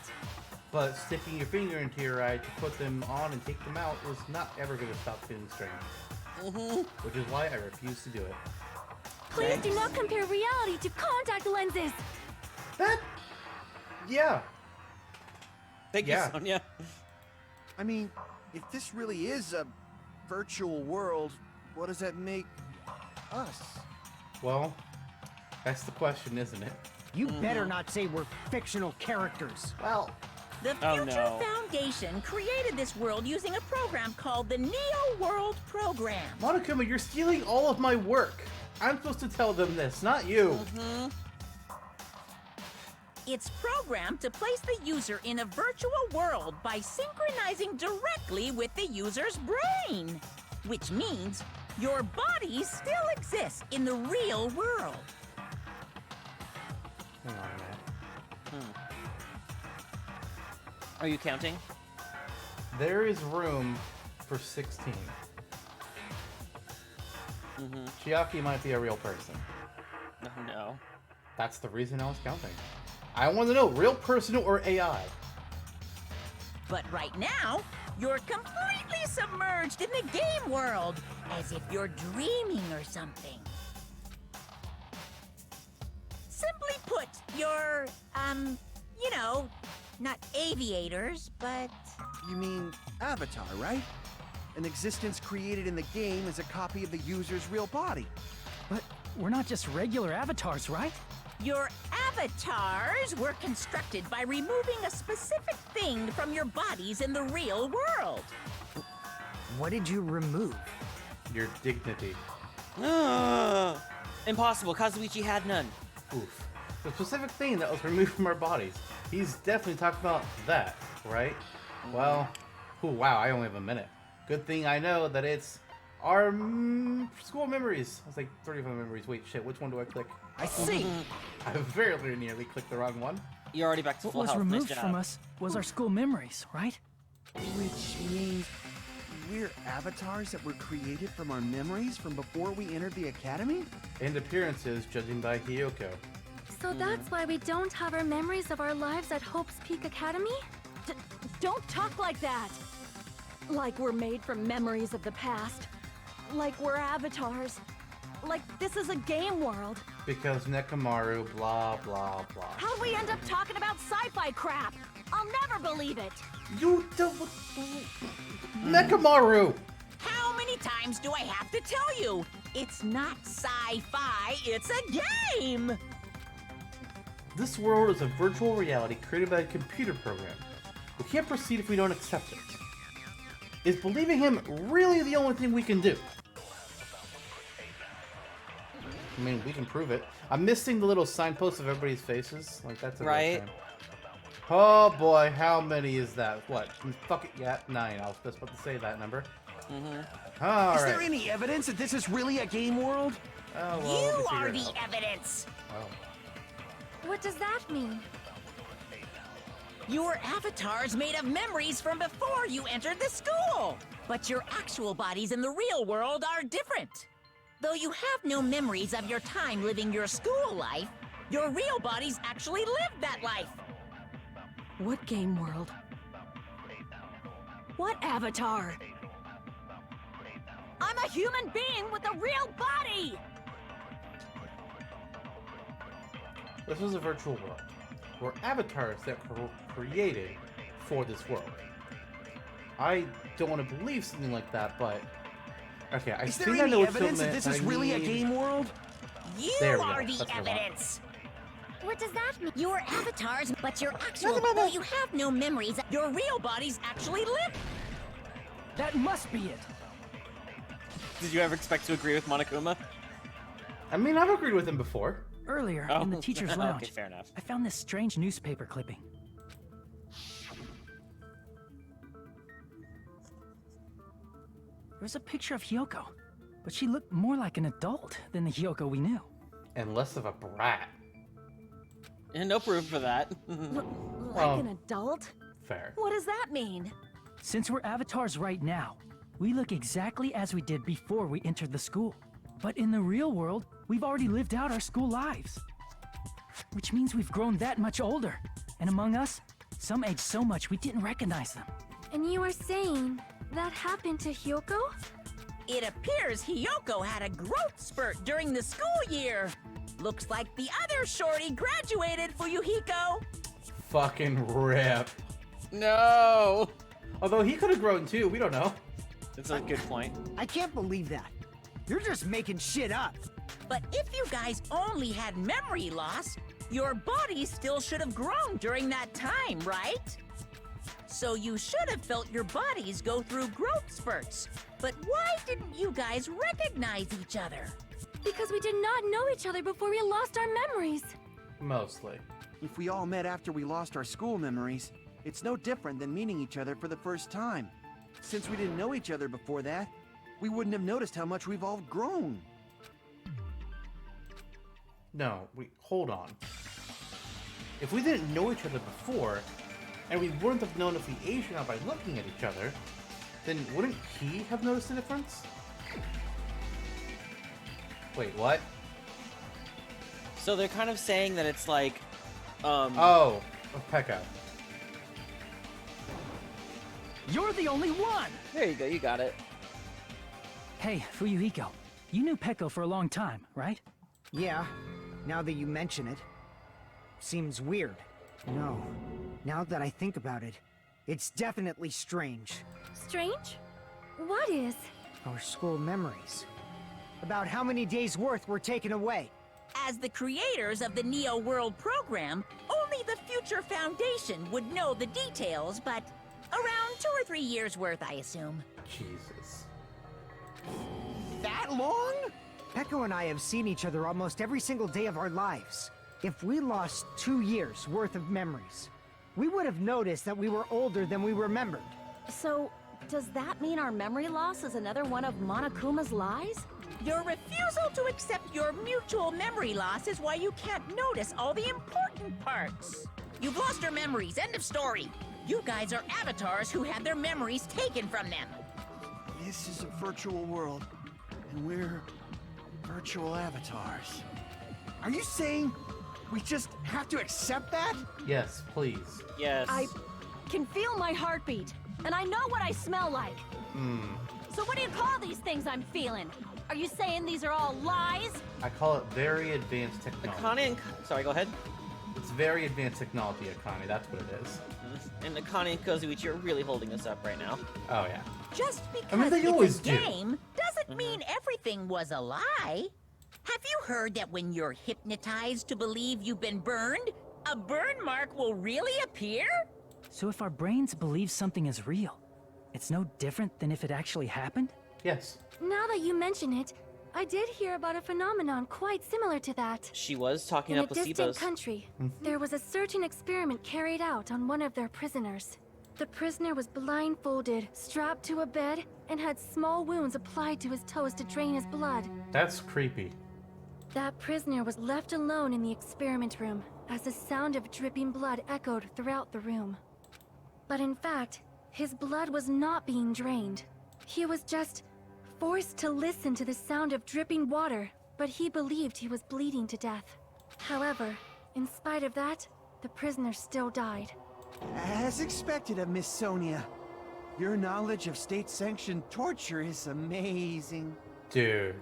Speaker 1: But sticking your finger into your eye to put them on and take them out is not ever going to stop feeling strange. Which is why I refuse to do it.
Speaker 4: Please do not compare reality to contact lenses.
Speaker 1: That... Yeah.
Speaker 2: Thank you, Sonia.
Speaker 6: I mean, if this really is a virtual world, what does that make us?
Speaker 1: Well, that's the question, isn't it?
Speaker 7: You better not say we're fictional characters.
Speaker 1: Well,
Speaker 3: The
Speaker 2: Oh,
Speaker 3: Future
Speaker 2: no.
Speaker 3: Foundation created this world using a program called the Neo World Program.
Speaker 1: Monokuma, you're stealing all of my work. I'm supposed to tell them this, not you.
Speaker 3: It's programmed to place the user in a virtual world by synchronizing directly with the user's brain. Which means your body still exists in the real world.
Speaker 1: Hang on a minute.
Speaker 2: Are you counting?
Speaker 1: There is room for 16. Chiaki might be a real person.
Speaker 2: Oh, no.
Speaker 1: That's the reason I was counting. I want to know, real person or AI?
Speaker 3: But right now, you're completely submerged in the game world, as if you're dreaming or something. Simply put, you're, you know, not aviators, but...
Speaker 6: You mean Avatar, right? An existence created in the game is a copy of the user's real body.
Speaker 7: But we're not just regular avatars, right?
Speaker 3: Your avatars were constructed by removing a specific thing from your bodies in the real world.
Speaker 7: What did you remove?
Speaker 1: Your dignity.
Speaker 2: Impossible. Kazuichi had none.
Speaker 1: Oof. The specific thing that was removed from our bodies. He's definitely talking about that, right? Well, ooh, wow, I only have a minute. Good thing I know that it's our school memories. I was like 35 memories. Wait, shit, which one do I click?
Speaker 7: I see.
Speaker 1: I very nearly clicked the wrong one.
Speaker 2: You're already back to
Speaker 7: What
Speaker 2: full
Speaker 7: was
Speaker 2: health.
Speaker 7: removed
Speaker 2: Nice
Speaker 7: from
Speaker 2: job.
Speaker 7: us was our school memories, right?
Speaker 6: Which means we're avatars that were created from our memories from before we entered the academy?
Speaker 1: And appearances, judging by Hiyoko.
Speaker 4: So that's why we don't have our memories of our lives at Hope's Peak Academy? Don't talk like that! Like we're made from memories of the past. Like we're avatars. Like this is a game world.
Speaker 1: Because Nekomaru, blah, blah, blah.
Speaker 4: How'd we end up talking about sci-fi crap? I'll never believe it!
Speaker 1: You don't... Nekomaru!
Speaker 3: How many times do I have to tell you? It's not sci-fi, it's a game!
Speaker 1: This world is a virtual reality created by a computer program. We can't proceed if we don't accept it. Is believing him really the only thing we can do? I mean, we can prove it. I'm missing the little signposts of everybody's faces. Like, that's a real
Speaker 2: Right.
Speaker 1: shame. Oh boy, how many is that? What? Fuck it, yeah, 9. I was just about to say that number. All
Speaker 6: Is
Speaker 1: right.
Speaker 6: there any evidence that this is really a game world?
Speaker 1: Oh, well, let me
Speaker 3: You
Speaker 1: figure
Speaker 3: are
Speaker 1: it
Speaker 3: the
Speaker 1: out.
Speaker 3: evidence!
Speaker 1: Oh.
Speaker 4: What does that mean?
Speaker 3: Your avatar's made of memories from before you entered the school! But your actual bodies in the real world are different. Though you have no memories of your time living your school life, your real bodies actually lived that life.
Speaker 4: What game world? What avatar? I'm a human being with a real body!
Speaker 1: This is a virtual world. We're avatars that were created for this world. I don't want to believe something like that, but... Okay, I
Speaker 6: Is
Speaker 1: think
Speaker 6: there
Speaker 1: I know
Speaker 6: any
Speaker 1: what
Speaker 6: evidence that
Speaker 1: film
Speaker 6: this
Speaker 1: it-
Speaker 6: is
Speaker 1: I
Speaker 6: really a
Speaker 1: need-
Speaker 6: game world?
Speaker 3: You
Speaker 1: There we go.
Speaker 3: are the
Speaker 1: That's what I want.
Speaker 3: evidence.
Speaker 4: What does that mean?
Speaker 3: Your avatars, but your actual... Though you have no memories, your real bodies actually live.
Speaker 7: That must be it.
Speaker 2: Did you ever expect to agree with Monokuma?
Speaker 1: I mean, I've agreed with him before.
Speaker 7: Earlier, in the teacher's lounge,
Speaker 2: Okay, fair enough.
Speaker 7: I found this strange newspaper clipping. There was a picture of Hiyoko, but she looked more like an adult than the Hiyoko we knew.
Speaker 1: And less of a brat.
Speaker 2: And no proof for that.
Speaker 4: Like an adult?
Speaker 1: Fair.
Speaker 4: What does that mean?
Speaker 7: Since we're avatars right now, we look exactly as we did before we entered the school. But in the real world, we've already lived out our school lives. Which means we've grown that much older. And among us, some aged so much we didn't recognize them.
Speaker 4: And you are saying that happened to Hiyoko?
Speaker 3: It appears Hiyoko had a growth spurt during the school year. Looks like the other shorty graduated, Fuyuhiko.
Speaker 1: Fucking rip.
Speaker 2: No!
Speaker 1: Although he could have grown too, we don't know.
Speaker 2: That's a good point.
Speaker 7: I can't believe that. You're just making shit up.
Speaker 3: But if you guys only had memory loss, your body still should have grown during that time, right? So you should have felt your bodies go through growth spurts. But why didn't you guys recognize each other?
Speaker 4: Because we did not know each other before we lost our memories.
Speaker 1: Mostly.
Speaker 6: If we all met after we lost our school memories, it's no different than meeting each other for the first time. Since we didn't know each other before that, we wouldn't have noticed how much we've all grown.
Speaker 1: No, hold on. If we didn't know each other before, and we wouldn't have known if we aged or not by looking at each other, then wouldn't he have noticed the difference? Wait, what?
Speaker 2: So they're kind of saying that it's like,
Speaker 1: Oh, Pekka.
Speaker 7: You're the only one!
Speaker 2: There you go, you got it.
Speaker 7: Hey, Fuyuhiko, you knew Peko for a long time, right?
Speaker 8: Yeah, now that you mention it. Seems weird. No, now that I think about it, it's definitely strange.
Speaker 4: Strange? What is?
Speaker 8: Our school memories. About how many days' worth were taken away.
Speaker 3: As the creators of the Neo World program, only the Future Foundation would know the details, but around 2 or 3 years worth, I assume.
Speaker 1: Jesus.
Speaker 8: That long? Peko and I have seen each other almost every single day of our lives. If we lost 2 years worth of memories, we would have noticed that we were older than we remembered.
Speaker 4: So, does that mean our memory loss is another one of Monokuma's lies?
Speaker 3: Your refusal to accept your mutual memory loss is why you can't notice all the important parts. You've lost your memories, end of story. You guys are avatars who had their memories taken from them.
Speaker 6: This is a virtual world, and we're virtual avatars. Are you saying we just have to accept that?
Speaker 1: Yes, please.
Speaker 2: Yes.
Speaker 4: I can feel my heartbeat, and I know what I smell like. So what do you call these things I'm feeling? Are you saying these are all lies?
Speaker 1: I call it very advanced technology.
Speaker 2: Akane and... Sorry, go ahead.
Speaker 1: It's very advanced technology, Akane. That's what it is.
Speaker 2: And Akane and Kazuichi are really holding us up right now.
Speaker 1: Oh, yeah.
Speaker 3: Just because
Speaker 1: I mean, they
Speaker 3: it's
Speaker 1: always
Speaker 3: a
Speaker 1: do.
Speaker 3: game doesn't mean everything was a lie. Have you heard that when you're hypnotized to believe you've been burned, a burn mark will really appear?
Speaker 7: So if our brains believe something is real, it's no different than if it actually happened?
Speaker 1: Yes.
Speaker 4: Now that you mention it, I did hear about a phenomenon quite similar to that.
Speaker 2: She was talking
Speaker 4: In a
Speaker 2: about
Speaker 4: distant
Speaker 2: placebos.
Speaker 4: country, there was a certain experiment carried out on one of their prisoners. The prisoner was blindfolded, strapped to a bed, and had small wounds applied to his toes to drain his blood.
Speaker 1: That's creepy.
Speaker 4: That prisoner was left alone in the experiment room as the sound of dripping blood echoed throughout the room. But in fact, his blood was not being drained. He was just forced to listen to the sound of dripping water, but he believed he was bleeding to death. However, in spite of that, the prisoner still died.
Speaker 6: As expected of Miss Sonia, your knowledge of state-sanctioned torture is amazing.
Speaker 1: Dude.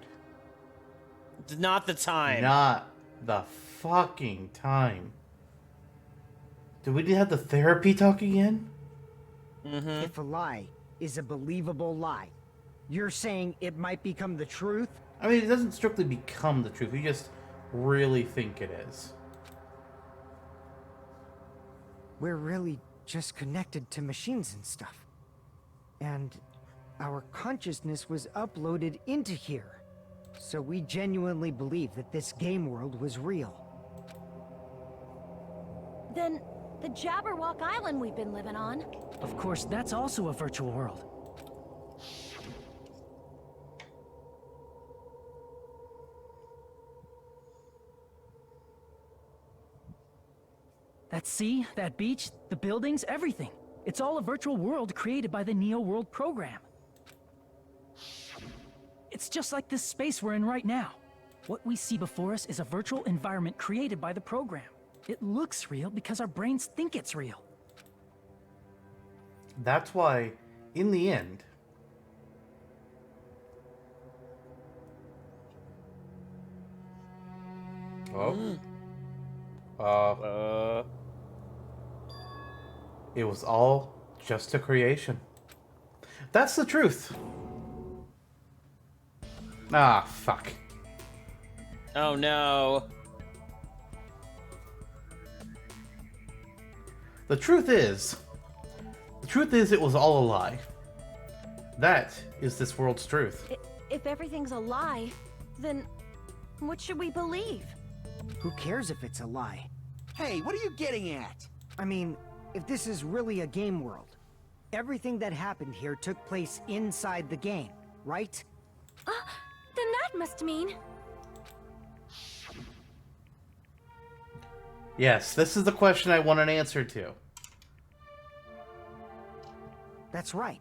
Speaker 2: Not the time.
Speaker 1: Not the fucking time. Do we have the therapy talk again?
Speaker 8: If a lie is a believable lie, you're saying it might become the truth?
Speaker 1: I mean, it doesn't strictly become the truth. We just really think it is.
Speaker 8: We're really just connected to machines and stuff. And our consciousness was uploaded into here. So we genuinely believe that this game world was real.
Speaker 4: Then, the Jabberwock Island we've been living on.
Speaker 7: Of course, that's also a virtual world. That sea, that beach, the buildings, everything. It's all a virtual world created by the Neo World program. It's just like this space we're in right now. What we see before us is a virtual environment created by the program. It looks real because our brains think it's real.
Speaker 1: That's why, in the end, it was all just a creation. That's the truth. Ah, fuck.
Speaker 2: Oh no.
Speaker 1: The truth is it was all a lie. That is this world's truth.
Speaker 4: If everything's a lie, then what should we believe?
Speaker 8: Who cares if it's a lie?
Speaker 6: Hey, what are you getting at?
Speaker 8: I mean, if this is really a game world, everything that happened here took place inside the game, right?
Speaker 4: Then that must mean...
Speaker 1: Yes, this is the question I want an answer to.
Speaker 8: That's right.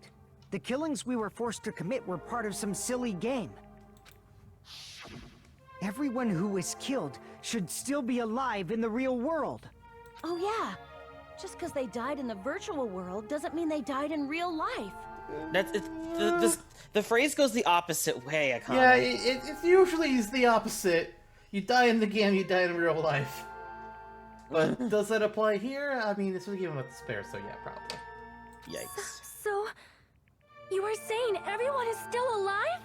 Speaker 8: The killings we were forced to commit were part of some silly game. Everyone who was killed should still be alive in the real world.
Speaker 4: Oh yeah. Just because they died in the virtual world doesn't mean they died in real life.
Speaker 2: The phrase goes the opposite way, Akane.
Speaker 1: Yeah, it usually is the opposite. You die in the game, you die in real life. But does that apply here? I mean, this was given with despair, so yeah, probably.
Speaker 2: Yikes.
Speaker 4: So, you were saying everyone is still alive?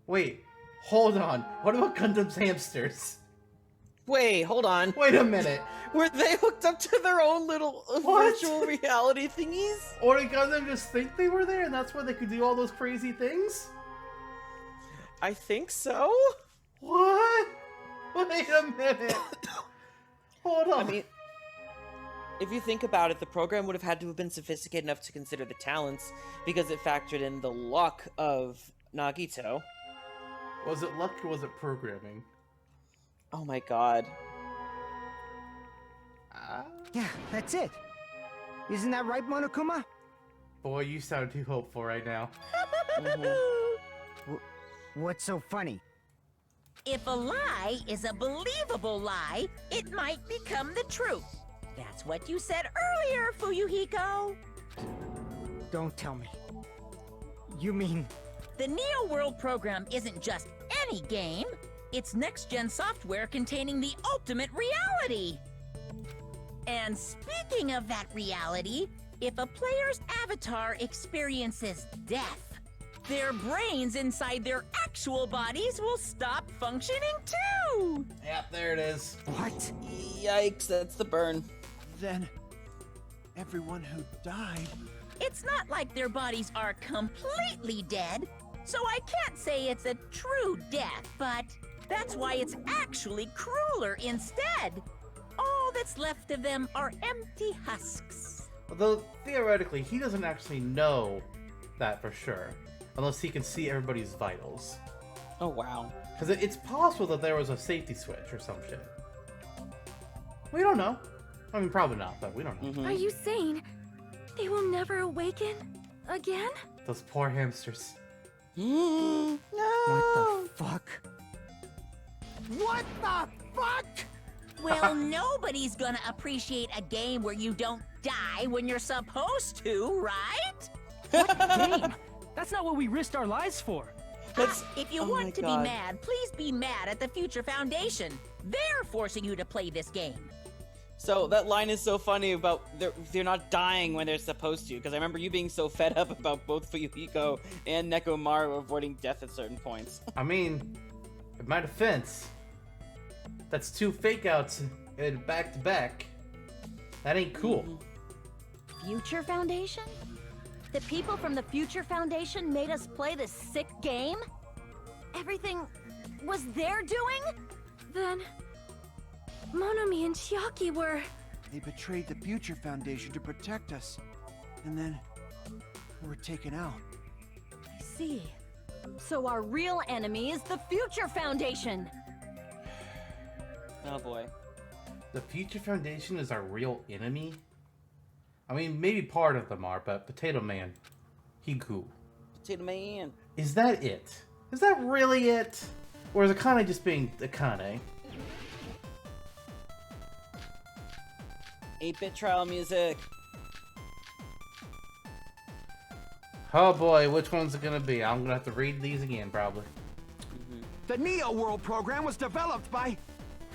Speaker 1: Wait, hold on. What about Gundam's hamsters?
Speaker 2: Wait, hold on.
Speaker 1: Wait a minute.
Speaker 2: Were they hooked up to their own little virtual reality thingies?
Speaker 1: Or did Gundam just think they were there and that's why they could do all those crazy things?
Speaker 2: I think so.
Speaker 1: What? Wait a minute. Hold on.
Speaker 2: I mean, if you think about it, the program would have had to have been sophisticated enough to consider the talents because it factored in the luck of Nagito.
Speaker 1: Was it luck or was it programming?
Speaker 2: Oh my god.
Speaker 8: Yeah, that's it. Isn't that right, Monokuma?
Speaker 1: Boy, you sound too hopeful right now.
Speaker 8: What's so funny?
Speaker 3: If a lie is a believable lie, it might become the truth. That's what you said earlier, Fuyuhiko.
Speaker 8: Don't tell me. You mean...
Speaker 3: The Neo World program isn't just any game. It's next-gen software containing the ultimate reality. And speaking of that reality, if a player's avatar experiences death, their brains inside their actual bodies will stop functioning too!
Speaker 1: Yep, there it is.
Speaker 8: What?
Speaker 2: Yikes, that's the burn.
Speaker 6: Then, everyone who died...
Speaker 3: It's not like their bodies are completely dead, so I can't say it's a true death, but that's why it's actually crueler instead. All that's left of them are empty husks.
Speaker 1: Although, theoretically, he doesn't actually know that for sure. Unless he can see everybody's vitals.
Speaker 2: Oh, wow.
Speaker 1: Because it's possible that there was a safety switch or some shit. We don't know. I mean, probably not, but we don't know.
Speaker 4: Are you saying they will never awaken again?
Speaker 1: Those poor hamsters.
Speaker 2: No.
Speaker 8: What the fuck? What the fuck?
Speaker 3: Well, nobody's gonna appreciate a game where you don't die when you're supposed to, right?
Speaker 7: What game? That's not what we risked our lives for.
Speaker 3: If you
Speaker 2: oh my
Speaker 3: want to
Speaker 2: God.
Speaker 3: be mad, please be mad at the Future Foundation. They're forcing you to play this game.
Speaker 2: So that line is so funny about they're not dying when they're supposed to, because I remember you being so fed up about both Fuyuhiko and Nekomaru avoiding death at certain points.
Speaker 1: I mean, in my defense, that's 2 fake outs in back to back. That ain't cool.
Speaker 4: Future Foundation? The people from the Future Foundation made us play this sick game? everything was their doing? Then Monomi and Chiaki were...
Speaker 6: They betrayed the Future Foundation to protect us. And then we were taken out.
Speaker 4: I see. So our real enemy is the Future Foundation!
Speaker 2: Oh boy.
Speaker 1: The Future Foundation is our real enemy? I mean, maybe part of them are, but Potato Man, Hiku.
Speaker 2: Potato Man.
Speaker 1: Is that it? Is that really it? Or is Akane just being Akane?
Speaker 2: 8-bit trial music.
Speaker 1: Oh boy, which one's it gonna be? I'm gonna have to read these again, probably.
Speaker 6: The Neo World program was developed by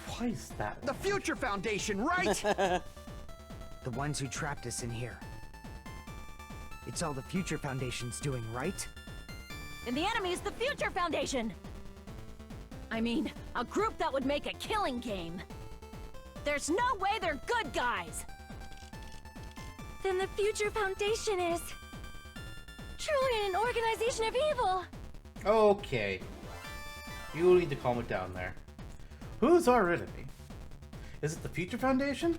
Speaker 1: Why is that?
Speaker 6: the Future Foundation, right?
Speaker 8: The ones who trapped us in here. It's all the Future Foundation's doing, right?
Speaker 4: And the enemy is the Future Foundation! I mean, a group that would make a killing game. There's no way they're good guys! Then the Future Foundation is... truly an organization of evil!
Speaker 1: Okay. You need to calm it down there. Who's our enemy? Is it the Future Foundation?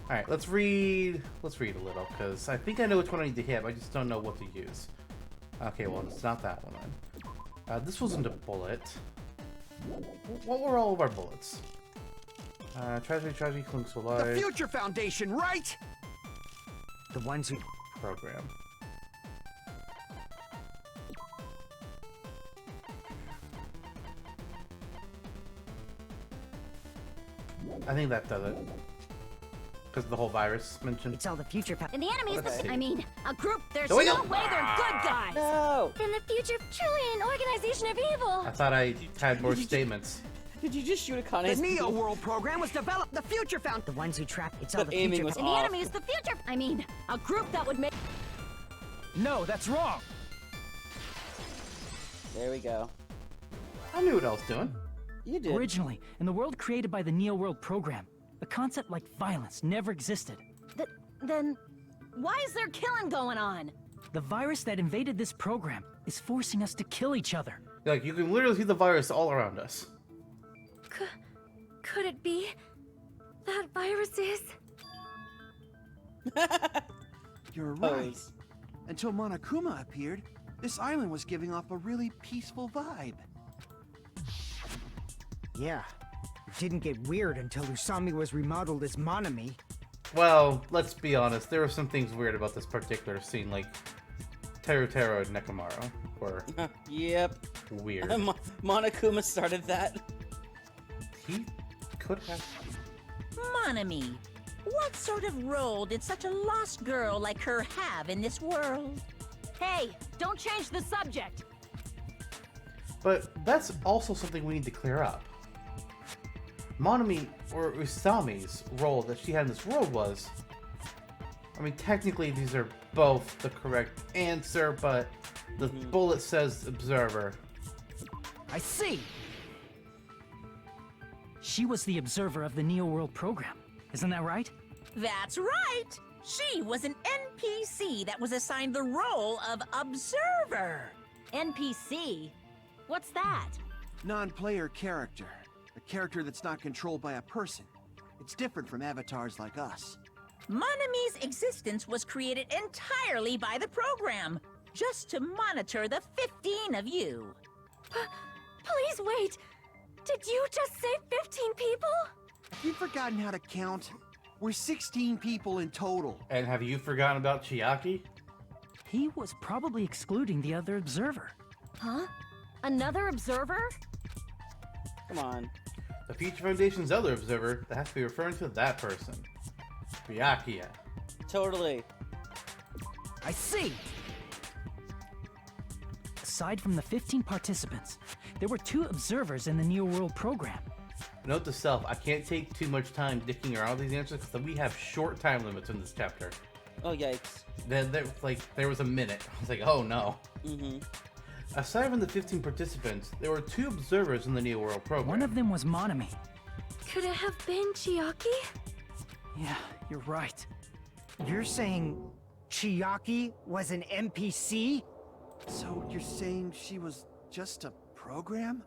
Speaker 1: Alright, let's read a little, because I think I know which one I need to hit, but I just don't know what to use. Okay, well, it's not that one then. This wasn't a bullet. What were all of our bullets? Tragedy, clings to life.
Speaker 6: The Future Foundation, right?
Speaker 8: The ones who...
Speaker 1: Program. I think that does it. Because of the whole virus mentioned.
Speaker 8: It's all the Future
Speaker 4: And the enemy is
Speaker 1: Let's
Speaker 4: the...
Speaker 1: see.
Speaker 4: I mean, a group, there's
Speaker 1: There we
Speaker 4: no
Speaker 1: go.
Speaker 4: way they're good guys!
Speaker 2: No!
Speaker 4: Then the Future, truly an organization of evil!
Speaker 1: I thought I had more statements.
Speaker 2: Did you just shoot
Speaker 6: The
Speaker 2: Akane's
Speaker 6: Neo World program was developed. The Future Foundation.
Speaker 8: The ones who trapped... It's all
Speaker 2: But
Speaker 8: the
Speaker 2: aiming
Speaker 8: Future
Speaker 2: was
Speaker 4: And the
Speaker 2: off.
Speaker 4: enemy is the Future... I mean, a group that would make...
Speaker 7: No, that's wrong.
Speaker 2: There we go.
Speaker 1: I knew what I was doing.
Speaker 2: You did.
Speaker 7: Originally, in the world created by the Neo World program, a concept like violence never existed.
Speaker 4: Then... why is there killing going on?
Speaker 7: The virus that invaded this program is forcing us to kill each other.
Speaker 1: Like, you can literally see the virus all around us.
Speaker 4: Could it be... that virus is...
Speaker 6: You're right.
Speaker 2: Pose.
Speaker 6: Until Monokuma appeared, this island was giving off a really peaceful vibe.
Speaker 8: Yeah. It didn't get weird until Usami was remodeled as Monomi.
Speaker 1: Well, let's be honest, there were some things weird about this particular scene, like Teru and Nekomaru were
Speaker 2: Yep.
Speaker 1: weird.
Speaker 2: Monokuma started that.
Speaker 1: He could have...
Speaker 3: Monomi, what sort of role did such a lost girl like her have in this world?
Speaker 4: Hey, don't change the subject!
Speaker 1: But that's also something we need to clear up. Monomi, or Usami's role that she had in this world was... I mean, technically these are both the correct answer, but the bullet says observer.
Speaker 7: I see! She was the observer of the Neo World program. Isn't that right?
Speaker 3: That's right! She was an NPC that was assigned the role of observer.
Speaker 4: NPC? What's that?
Speaker 6: Non-player character. A character that's not controlled by a person. It's different from avatars like us.
Speaker 3: Monomi's existence was created entirely by the program, just to monitor the 15 of you.
Speaker 4: Please wait! Did you just say 15 people?
Speaker 6: Have you forgotten how to count? We're 16 people in total.
Speaker 1: And have you forgotten about Chiaki?
Speaker 7: He was probably excluding the other observer.
Speaker 4: Huh? Another observer?
Speaker 2: Come on.
Speaker 1: The Future Foundation's other observer, that has to be referring to that person. Byakuya.
Speaker 2: Totally.
Speaker 7: I see! Aside from the 15 participants, there were 2 observers in the Neo World program.
Speaker 1: Note to self, I can't take too much time dicking around these answers because we have short time limits in this chapter.
Speaker 2: Oh, yikes.
Speaker 1: There was a minute. I was like, oh no.
Speaker 2: Mm-hmm.
Speaker 1: Aside from the 15 participants, there were 2 observers in the Neo World program.
Speaker 7: One of them was Monomi.
Speaker 4: Could it have been Chiaki?
Speaker 7: Yeah, you're right.
Speaker 8: You're saying Chiaki was an NPC?
Speaker 6: So you're saying she was just a program?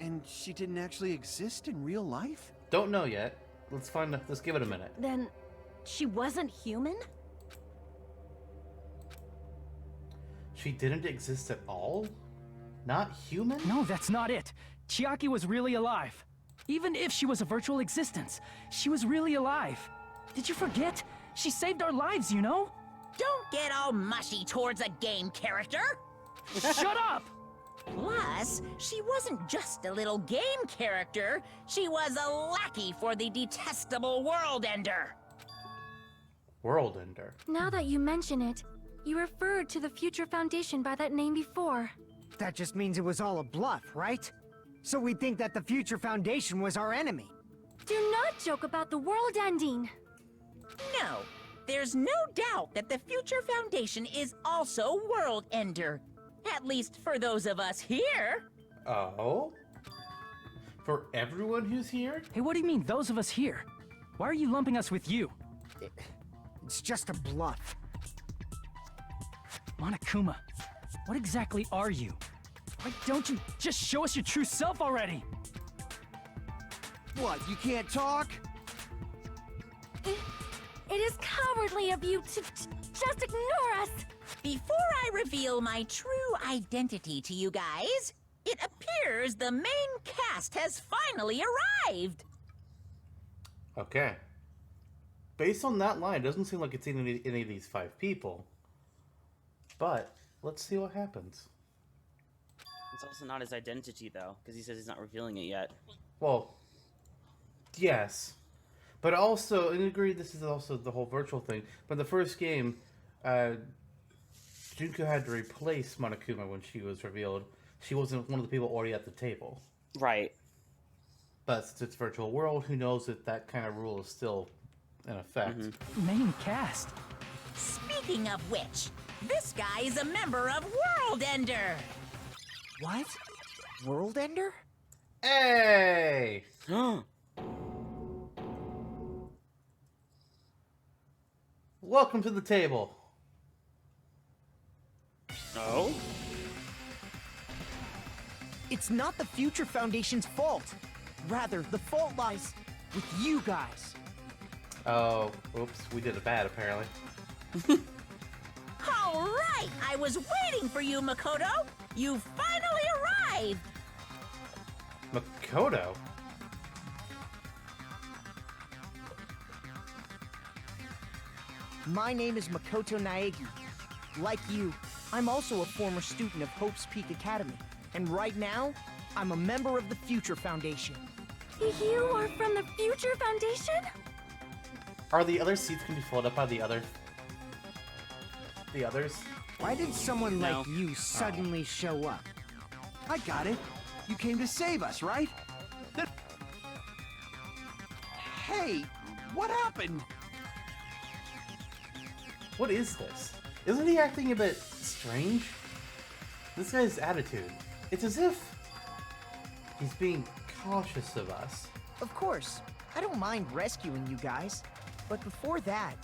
Speaker 6: And she didn't actually exist in real life?
Speaker 1: Don't know yet. Let's give it a minute.
Speaker 4: Then, she wasn't human?
Speaker 1: She didn't exist at all? Not human?
Speaker 7: No, that's not it. Chiaki was really alive. Even if she was a virtual existence, she was really alive. Did you forget? She saved our lives, you know?
Speaker 3: Don't get all mushy towards a game character.
Speaker 7: Shut up!
Speaker 3: Plus, she wasn't just a little game character. She was a lackey for the detestable World Ender.
Speaker 1: World Ender.
Speaker 4: Now that you mention it, you referred to the Future Foundation by that name before.
Speaker 8: That just means it was all a bluff, right? So we think that the Future Foundation was our enemy.
Speaker 4: Do not joke about the world ending.
Speaker 3: No, there's no doubt that the Future Foundation is also World Ender. At least for those of us here.
Speaker 1: Oh? For everyone who's here?
Speaker 7: Hey, what do you mean, those of us here? Why are you lumping us with you?
Speaker 8: It's just a bluff.
Speaker 7: Monokuma, what exactly are you? Why don't you just show us your true self already?
Speaker 6: What, you can't talk?
Speaker 4: It is cowardly of you to just ignore us.
Speaker 3: Before I reveal my true identity to you guys, it appears the main cast has finally arrived.
Speaker 1: Okay. Based on that line, it doesn't seem like it's any of these 5 people. But, let's see what happens.
Speaker 2: It's also not his identity, though, because he says he's not revealing it yet.
Speaker 1: Well, yes. But also, and I agree this is also the whole virtual thing, but in the first game, Junko had to replace Monokuma when she was revealed. She wasn't one of the people already at the table.
Speaker 2: Right.
Speaker 1: But since it's virtual world, who knows if that kind of rule is still in effect.
Speaker 7: Main cast.
Speaker 3: Speaking of which, this guy is a member of World Ender.
Speaker 8: What? World Ender?
Speaker 1: Hey! Welcome to the table.
Speaker 2: Oh?
Speaker 8: It's not the Future Foundation's fault. Rather, the fault lies with you guys.
Speaker 1: Oh, oops, we did it bad apparently.
Speaker 3: All right, I was waiting for you, Makoto. You finally arrived.
Speaker 1: Makoto?
Speaker 8: My name is Makoto Naegi. Like you, I'm also a former student of Hope's Peak Academy. And right now, I'm a member of the Future Foundation.
Speaker 4: You are from the Future Foundation?
Speaker 1: Are the other seats going to be filled up by the others?
Speaker 8: Why did someone
Speaker 2: No.
Speaker 8: like you suddenly show up?
Speaker 6: I got it. You came to save us, right? Hey, what happened?
Speaker 1: What is this? Isn't he acting a bit strange? This guy's attitude. It's as if he's being cautious of us.
Speaker 8: Of course, I don't mind rescuing you guys. But before that,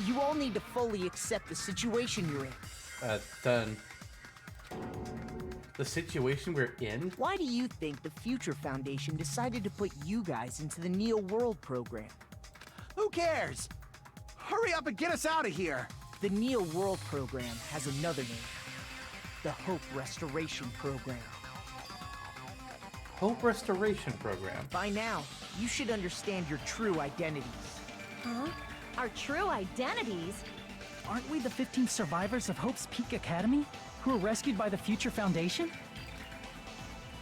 Speaker 8: you all need to fully accept the situation you're in.
Speaker 1: Done. The situation we're in?
Speaker 8: Why do you think the Future Foundation decided to put you guys into the Neo World program?
Speaker 6: Who cares? Hurry up and get us out of here!
Speaker 8: The Neo World program has another name. The Hope Restoration Program.
Speaker 1: Hope Restoration Program.
Speaker 8: By now, you should understand your true identities.
Speaker 4: Huh? Our true identities?
Speaker 7: Aren't we the 15 survivors of Hope's Peak Academy who were rescued by the Future Foundation?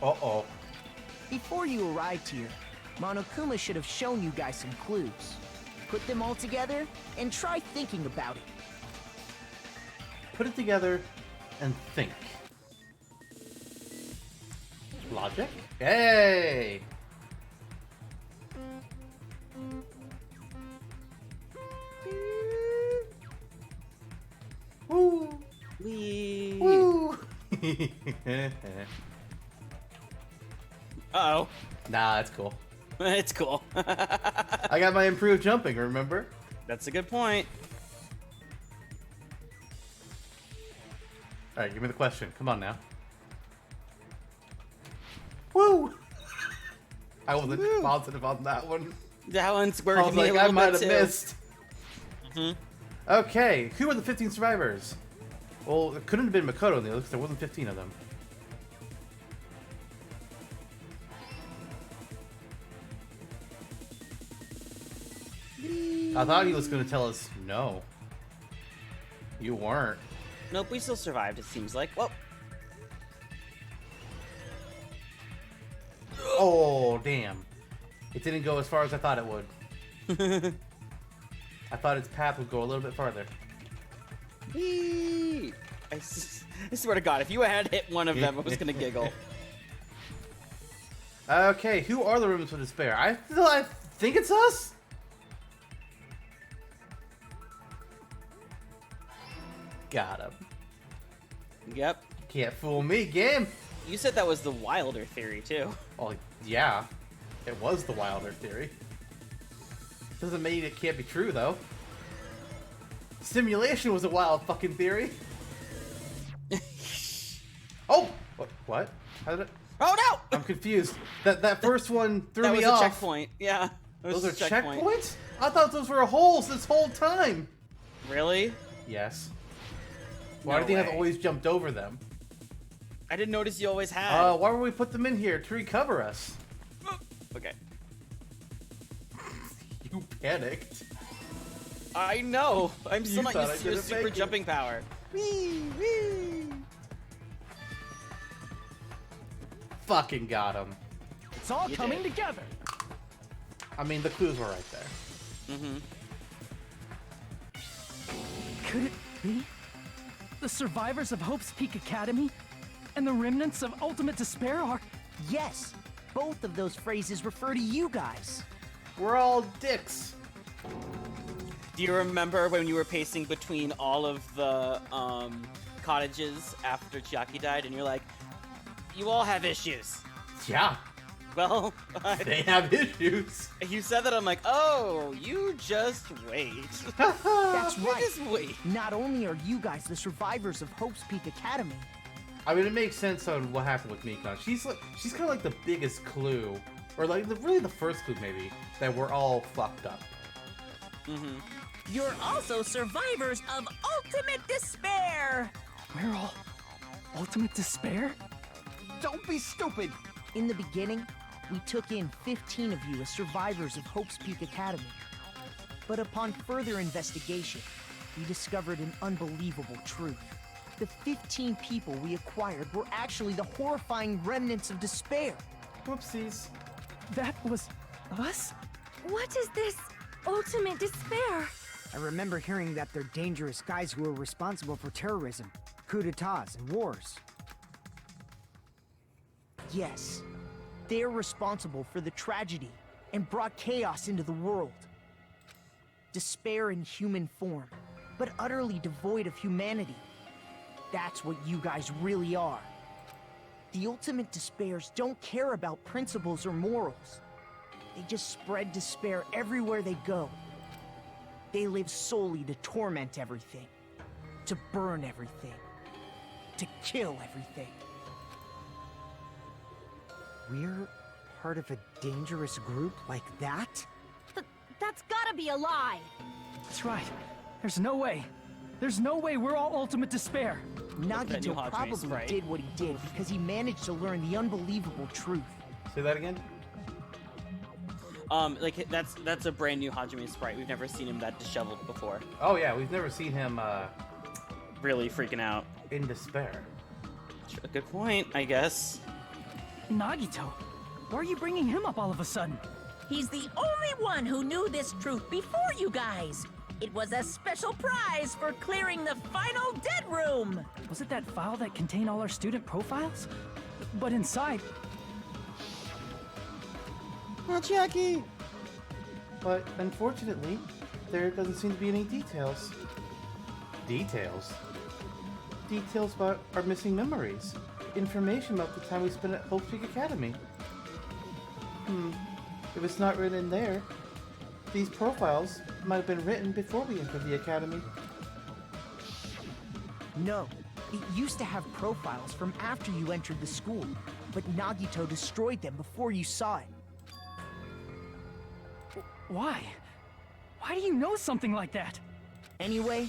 Speaker 1: Uh-oh.
Speaker 8: Before you arrived here, Monokuma should have shown you guys some clues. Put them all together and try thinking about it.
Speaker 1: Put it together and think. Logic? Hey! Woo!
Speaker 2: Wee.
Speaker 1: Woo!
Speaker 2: Uh-oh.
Speaker 1: Nah, it's cool.
Speaker 2: It's cool.
Speaker 1: I got my improved jumping, remember?
Speaker 2: That's a good point.
Speaker 1: Alright, give me the question. Come on now. Woo! I wasn't positive on that one.
Speaker 2: That one's
Speaker 1: I
Speaker 2: working
Speaker 1: was
Speaker 2: me
Speaker 1: like,
Speaker 2: a little
Speaker 1: I might
Speaker 2: bit
Speaker 1: have
Speaker 2: too.
Speaker 1: missed. Okay, who are the 15 survivors? Well, it couldn't have been Makoto because there wasn't 15 of them. I thought he was going to tell us no. You weren't.
Speaker 2: Nope, we still survived, it seems like. Well,
Speaker 1: Oh, damn. It didn't go as far as I thought it would. I thought its path would go a little bit farther.
Speaker 2: whee! I swear to God, if you had hit one of them, I was gonna giggle.
Speaker 1: Okay, who are the Rooms of Despair? I think it's us? Got him.
Speaker 2: Yep.
Speaker 1: Can't fool me, game.
Speaker 2: You said that was the Wilder theory, too.
Speaker 1: Oh, yeah. It was the Wilder theory. Doesn't mean it can't be true, though. Simulation was a wild fucking theory. Oh! What? How did it...
Speaker 2: Oh, no!
Speaker 1: I'm confused. That first one threw
Speaker 2: That
Speaker 1: me
Speaker 2: was
Speaker 1: off.
Speaker 2: a checkpoint, yeah.
Speaker 1: Those are checkpoints? I thought those were holes this whole time.
Speaker 2: Really?
Speaker 1: Yes. Why
Speaker 2: No
Speaker 1: do you think I've
Speaker 2: way.
Speaker 1: always jumped over them?
Speaker 2: I didn't notice you always had.
Speaker 1: Why would we put them in here? To recover us.
Speaker 2: Okay.
Speaker 1: You panicked.
Speaker 2: I know. I'm still
Speaker 1: You
Speaker 2: not
Speaker 1: thought
Speaker 2: used
Speaker 1: I
Speaker 2: to your
Speaker 1: didn't
Speaker 2: super
Speaker 1: make it.
Speaker 2: jumping power.
Speaker 1: Fucking got him.
Speaker 7: It's all
Speaker 2: You
Speaker 7: coming
Speaker 2: did.
Speaker 7: together.
Speaker 1: I mean, the clues were right there.
Speaker 2: Mm-hmm.
Speaker 7: Could it be? The survivors of Hope's Peak Academy and the remnants of Ultimate Despair are...
Speaker 8: Yes, both of those phrases refer to you guys.
Speaker 1: We're all dicks.
Speaker 2: Do you remember when you were pacing between all of the cottages after Chiaki died, and you're like, "You all have issues."
Speaker 1: Yeah,
Speaker 2: Well,
Speaker 1: they have issues.
Speaker 2: you said that. I'm like, "Oh, you just wait."
Speaker 8: That's
Speaker 2: You
Speaker 8: right.
Speaker 2: just wait.
Speaker 8: Not only are you guys the survivors of Hope's Peak Academy,
Speaker 1: I mean, it makes sense on what happened with Mika. She's kind of like the biggest clue, or like really the first clue maybe, that we're all fucked up.
Speaker 2: Mm-hmm.
Speaker 3: You're also survivors of ultimate despair.
Speaker 7: We're all Ultimate Despair?
Speaker 6: Don't be stupid!
Speaker 8: in the beginning, we took in 15 of you as survivors of Hope's Peak Academy. But upon further investigation, we discovered an unbelievable truth. The 15 people we acquired were actually the horrifying remnants of despair.
Speaker 1: Whoopsies.
Speaker 7: That was us?
Speaker 4: What is this ultimate despair?
Speaker 8: I remember hearing that they're dangerous guys who are responsible for terrorism, coups d'etats, and wars. Yes, they're responsible for the tragedy and brought chaos into the world. Despair in human form, but utterly devoid of humanity. That's what you guys really are. The ultimate despairs don't care about principles or morals. They just spread despair everywhere they go. They live solely to torment everything, to burn everything, to kill everything. We're part of a dangerous group like that?
Speaker 4: That's gotta be a lie.
Speaker 7: That's right. There's no way. There's no way we're all Ultimate Despair.
Speaker 8: Nagito
Speaker 2: new Hajime
Speaker 8: probably
Speaker 2: sprite.
Speaker 8: did what he did because he managed to learn the unbelievable truth.
Speaker 1: Say that again.
Speaker 2: Like that's a brand new Hajime sprite. We've never seen him that disheveled before.
Speaker 1: Oh yeah, we've never seen him
Speaker 2: Really freaking out.
Speaker 1: in despair.
Speaker 2: A good point, I guess.
Speaker 7: Nagito, why are you bringing him up all of a sudden?
Speaker 3: He's the only one who knew this truth before you guys. It was a special prize for clearing the final dead room.
Speaker 7: Was it that file that contained all our student profiles? But inside,
Speaker 1: But unfortunately, there doesn't seem to be any details. Details? Details about our missing memories. Information about the time we spent at Hope Peak Academy. If it's not written in there, these profiles might have been written before we entered the academy.
Speaker 8: No, It used to have profiles from after you entered the school, but Nagito destroyed them before you saw it.
Speaker 7: Why? Why do you know something like that?
Speaker 8: Anyway,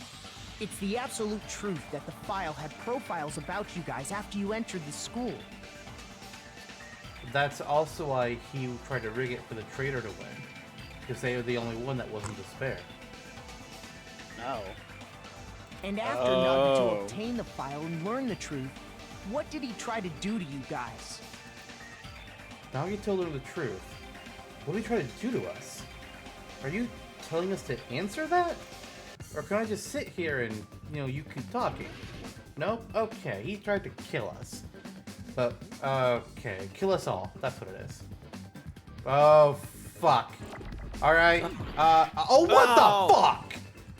Speaker 8: it's the absolute truth that the file had profiles about you guys after you entered the school.
Speaker 1: That's also why he tried to rig it for the traitor to win. Because they were the only one that wasn't despair.
Speaker 2: No.
Speaker 8: And after Nagito obtained the file and learned the truth, what did he try to do to you guys?
Speaker 1: Nagito learned the truth. What did he try to do to us? Are you telling us to answer that? Or can I just sit here and, you keep talking? Nope? Okay, he tried to kill us. But, okay, kill us all. That's what it is. Oh, fuck. Alright, oh, what the fuck?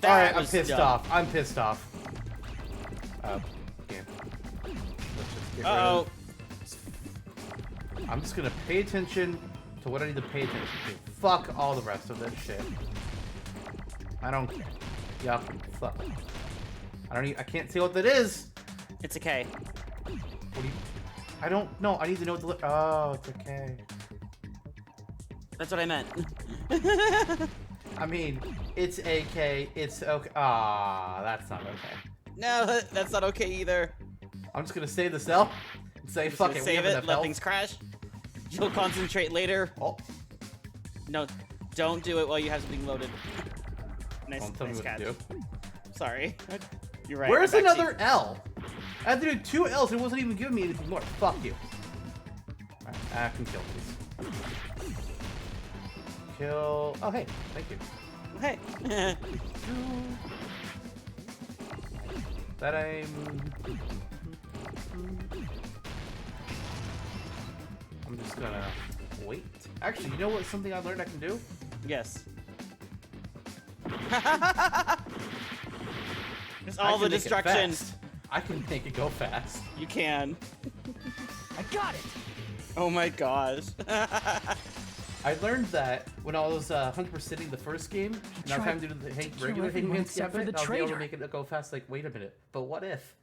Speaker 1: Alright, I'm pissed off. I'm pissed off. Damn. Let's just get rid of I'm just gonna pay attention to what I need to pay attention to. Fuck all the rest of this shit. I don't care. Yup, fuck. I can't see what that is!
Speaker 2: It's okay.
Speaker 1: What do you... I don't know. I need to know what the... Oh, it's okay.
Speaker 2: That's what I meant.
Speaker 1: I mean, it's AK, it's okay. Ah, that's not okay.
Speaker 2: No, that's not okay either.
Speaker 1: I'm just gonna save this L and say, fuck it,
Speaker 2: save
Speaker 1: we have
Speaker 2: it,
Speaker 1: enough
Speaker 2: let
Speaker 1: health.
Speaker 2: things crash. You'll concentrate later.
Speaker 1: Oh.
Speaker 2: No, don't do it while you have something loaded. Nice,
Speaker 1: Don't tell me
Speaker 2: nice
Speaker 1: what to
Speaker 2: catch.
Speaker 1: do.
Speaker 2: Sorry. You're right.
Speaker 1: Where's
Speaker 2: I'm
Speaker 1: another
Speaker 2: actually...
Speaker 1: L? I had to do 2 L's and it wasn't even giving me anything more. Fuck you. Alright, I can kill these. Kill... Oh, hey. Thank you.
Speaker 2: Hey.
Speaker 1: That I'm just gonna wait. Actually, you know what? Something I learned I can do?
Speaker 2: Yes. It's
Speaker 1: I
Speaker 2: all
Speaker 1: can
Speaker 2: the
Speaker 1: make it
Speaker 2: destruction.
Speaker 1: fast. I can make it go fast.
Speaker 2: You can.
Speaker 7: I got it!
Speaker 2: Oh my gosh.
Speaker 1: I learned that when I was 100%ing the first game, and I was having to do the regular
Speaker 7: everyone
Speaker 1: Hitman
Speaker 7: except for
Speaker 1: method,
Speaker 7: the
Speaker 1: I was able to
Speaker 7: traitor.
Speaker 1: make it go fast. Like, wait a minute, but what if?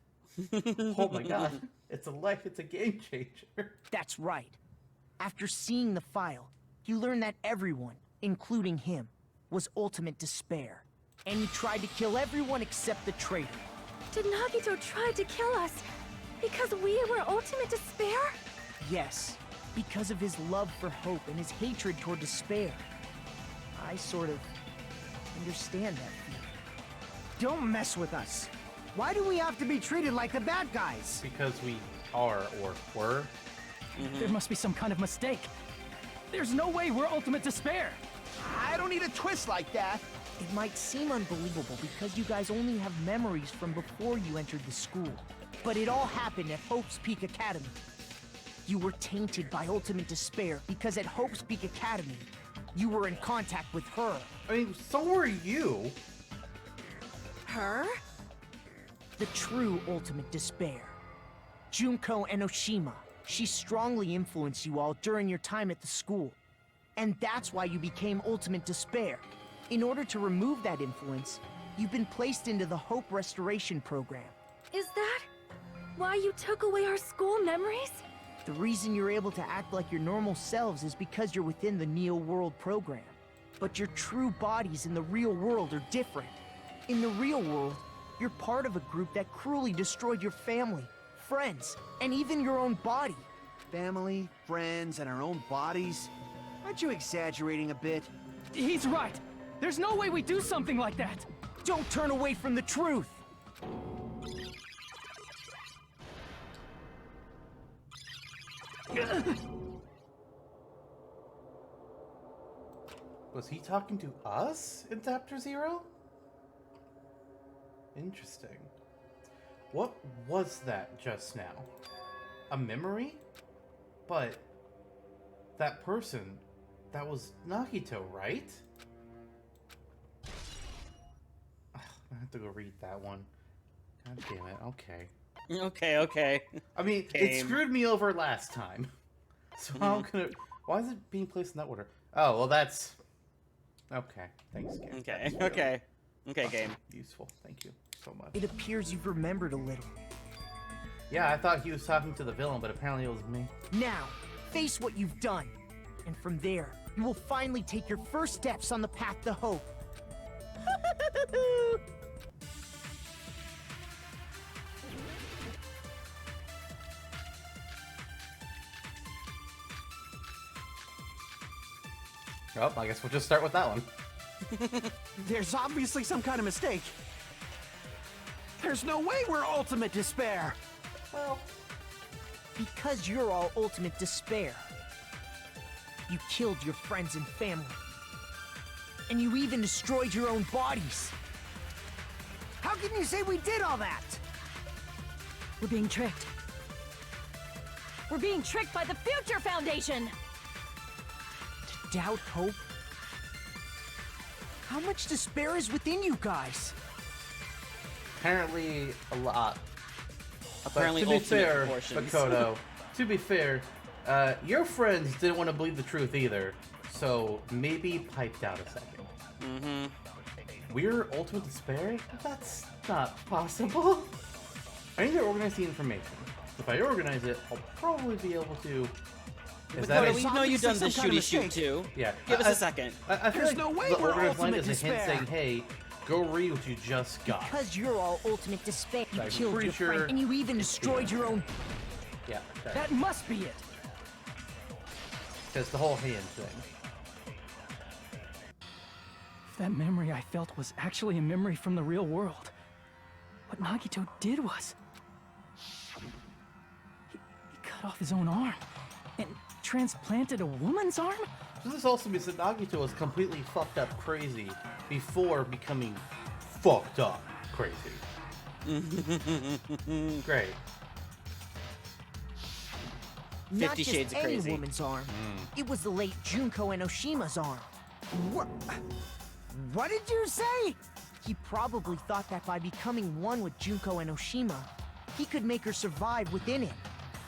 Speaker 1: Oh my god, it's a game changer.
Speaker 8: That's right. After seeing the file, you learned that everyone, including him, was ultimate despair. And he tried to kill everyone except the traitor.
Speaker 4: Did Nagito try to kill us because we were ultimate despair?
Speaker 8: Yes, because of his love for hope and his hatred toward despair. I sort of understand that feeling. Don't mess with us. Why do we have to be treated like the bad guys?
Speaker 1: Because we are, or were.
Speaker 7: There must be some kind of mistake. There's no way we're ultimate despair.
Speaker 6: I don't need a twist like that.
Speaker 8: It might seem unbelievable because you guys only have memories from before you entered the school. But it all happened at Hope's Peak Academy. You were tainted by ultimate despair because at Hope's Peak Academy, you were in contact with her.
Speaker 1: I mean, so were you.
Speaker 4: Her?
Speaker 8: The true ultimate despair. Junko Enoshima. She strongly influenced you all during your time at the school. And that's why you became ultimate despair. In order to remove that influence, you've been placed into the Hope Restoration Program.
Speaker 4: Is that why you took away our school memories?
Speaker 8: The reason you're able to act like your normal selves is because you're within the Neo World program. But your true bodies in the real world are different. In the real world, you're part of a group that cruelly destroyed your family, friends, and even your own body.
Speaker 6: Family, friends, and our own bodies? Aren't you exaggerating a bit?
Speaker 7: He's right. There's no way we do something like that.
Speaker 8: Don't turn away from the truth.
Speaker 1: Was he talking to us in Chapter 0? Interesting. What was that just now? A memory? But that person, that was Nagito, right? Ugh, I have to go read that one. God damn it, okay.
Speaker 2: Okay.
Speaker 1: I mean, it screwed me over last time. So I'm gonna... Why is it being placed in that order? Oh, well that's... Okay, thanks, game.
Speaker 2: Okay,
Speaker 1: That's really
Speaker 2: okay, game.
Speaker 1: useful, thank you so much.
Speaker 8: It appears you've remembered a little.
Speaker 1: Yeah, I thought he was talking to the villain, but apparently it was me.
Speaker 8: Now, face what you've done. And from there, you will finally take your first steps on the path to hope.
Speaker 1: Oh, I guess we'll just start with that one.
Speaker 6: There's obviously some kind of mistake. There's no way we're ultimate despair.
Speaker 8: Well, because you're all ultimate despair. You killed your friends and family. And you even destroyed your own bodies. How can you say we did all that?
Speaker 4: We're being tricked. We're being tricked by the Future Foundation!
Speaker 8: To doubt hope? How much despair is within you guys?
Speaker 1: Apparently, a lot.
Speaker 2: Apparently,
Speaker 1: but to be
Speaker 2: ultimate
Speaker 1: fair,
Speaker 2: proportions.
Speaker 1: Makoto, to be fair, your friends didn't want to believe the truth either, so maybe pipe down a second.
Speaker 2: Mm-hmm.
Speaker 1: We're ultimate despair? That's not possible. I need to organize the information. If I organize it, I'll probably be able to.
Speaker 2: Makoto, we know you've done
Speaker 6: some
Speaker 2: this
Speaker 6: kind of
Speaker 2: shooty shoot
Speaker 6: mistake.
Speaker 2: too.
Speaker 1: Yeah.
Speaker 2: Give us a second.
Speaker 1: I feel
Speaker 6: There's
Speaker 1: like
Speaker 6: no way
Speaker 1: the
Speaker 6: we're
Speaker 1: organized line
Speaker 6: ultimate
Speaker 1: is a hint
Speaker 6: despair.
Speaker 1: saying, "Hey, go read what you just got."
Speaker 8: Because you're all ultimate despair. You
Speaker 1: I'm
Speaker 8: killed
Speaker 1: pretty
Speaker 8: your
Speaker 1: sure
Speaker 8: friend, and you even destroyed your own.
Speaker 1: Yeah.
Speaker 7: That must be it.
Speaker 1: Because the whole hand thing.
Speaker 7: If that memory I felt was actually a memory from the real world, what Nagito did was... He cut off his own arm and transplanted a woman's arm?
Speaker 1: So this also means that Nagito was completely fucked up crazy before becoming fucked up crazy. Great.
Speaker 2: 50
Speaker 8: Not just
Speaker 2: Shades of
Speaker 8: any
Speaker 2: Crazy.
Speaker 8: woman's arm. It was the late Junko Enoshima's arm. What did you say? He probably thought that by becoming one with Junko Enoshima, he could make her survive within him.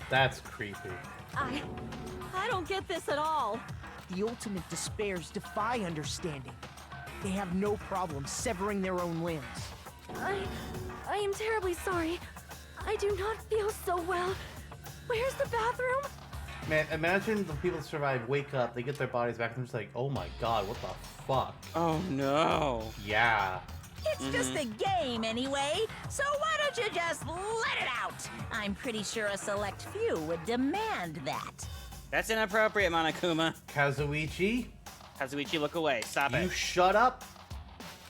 Speaker 1: That's creepy.
Speaker 4: I don't get this at all.
Speaker 8: The ultimate despairs defy understanding. They have no problem severing their own limbs.
Speaker 4: I am terribly sorry. I do not feel so well. Where's the bathroom?
Speaker 1: Man, imagine the people that survive wake up, they get their bodies back, and they're just like, oh my god, what the fuck?
Speaker 2: Oh no.
Speaker 1: Yeah.
Speaker 3: It's just a game anyway, so why don't you just let it out? I'm pretty sure a select few would demand that.
Speaker 2: That's inappropriate, Monokuma.
Speaker 1: Kazuichi,
Speaker 2: Kazuichi, look away. Stop
Speaker 1: you
Speaker 2: it.
Speaker 1: shut up.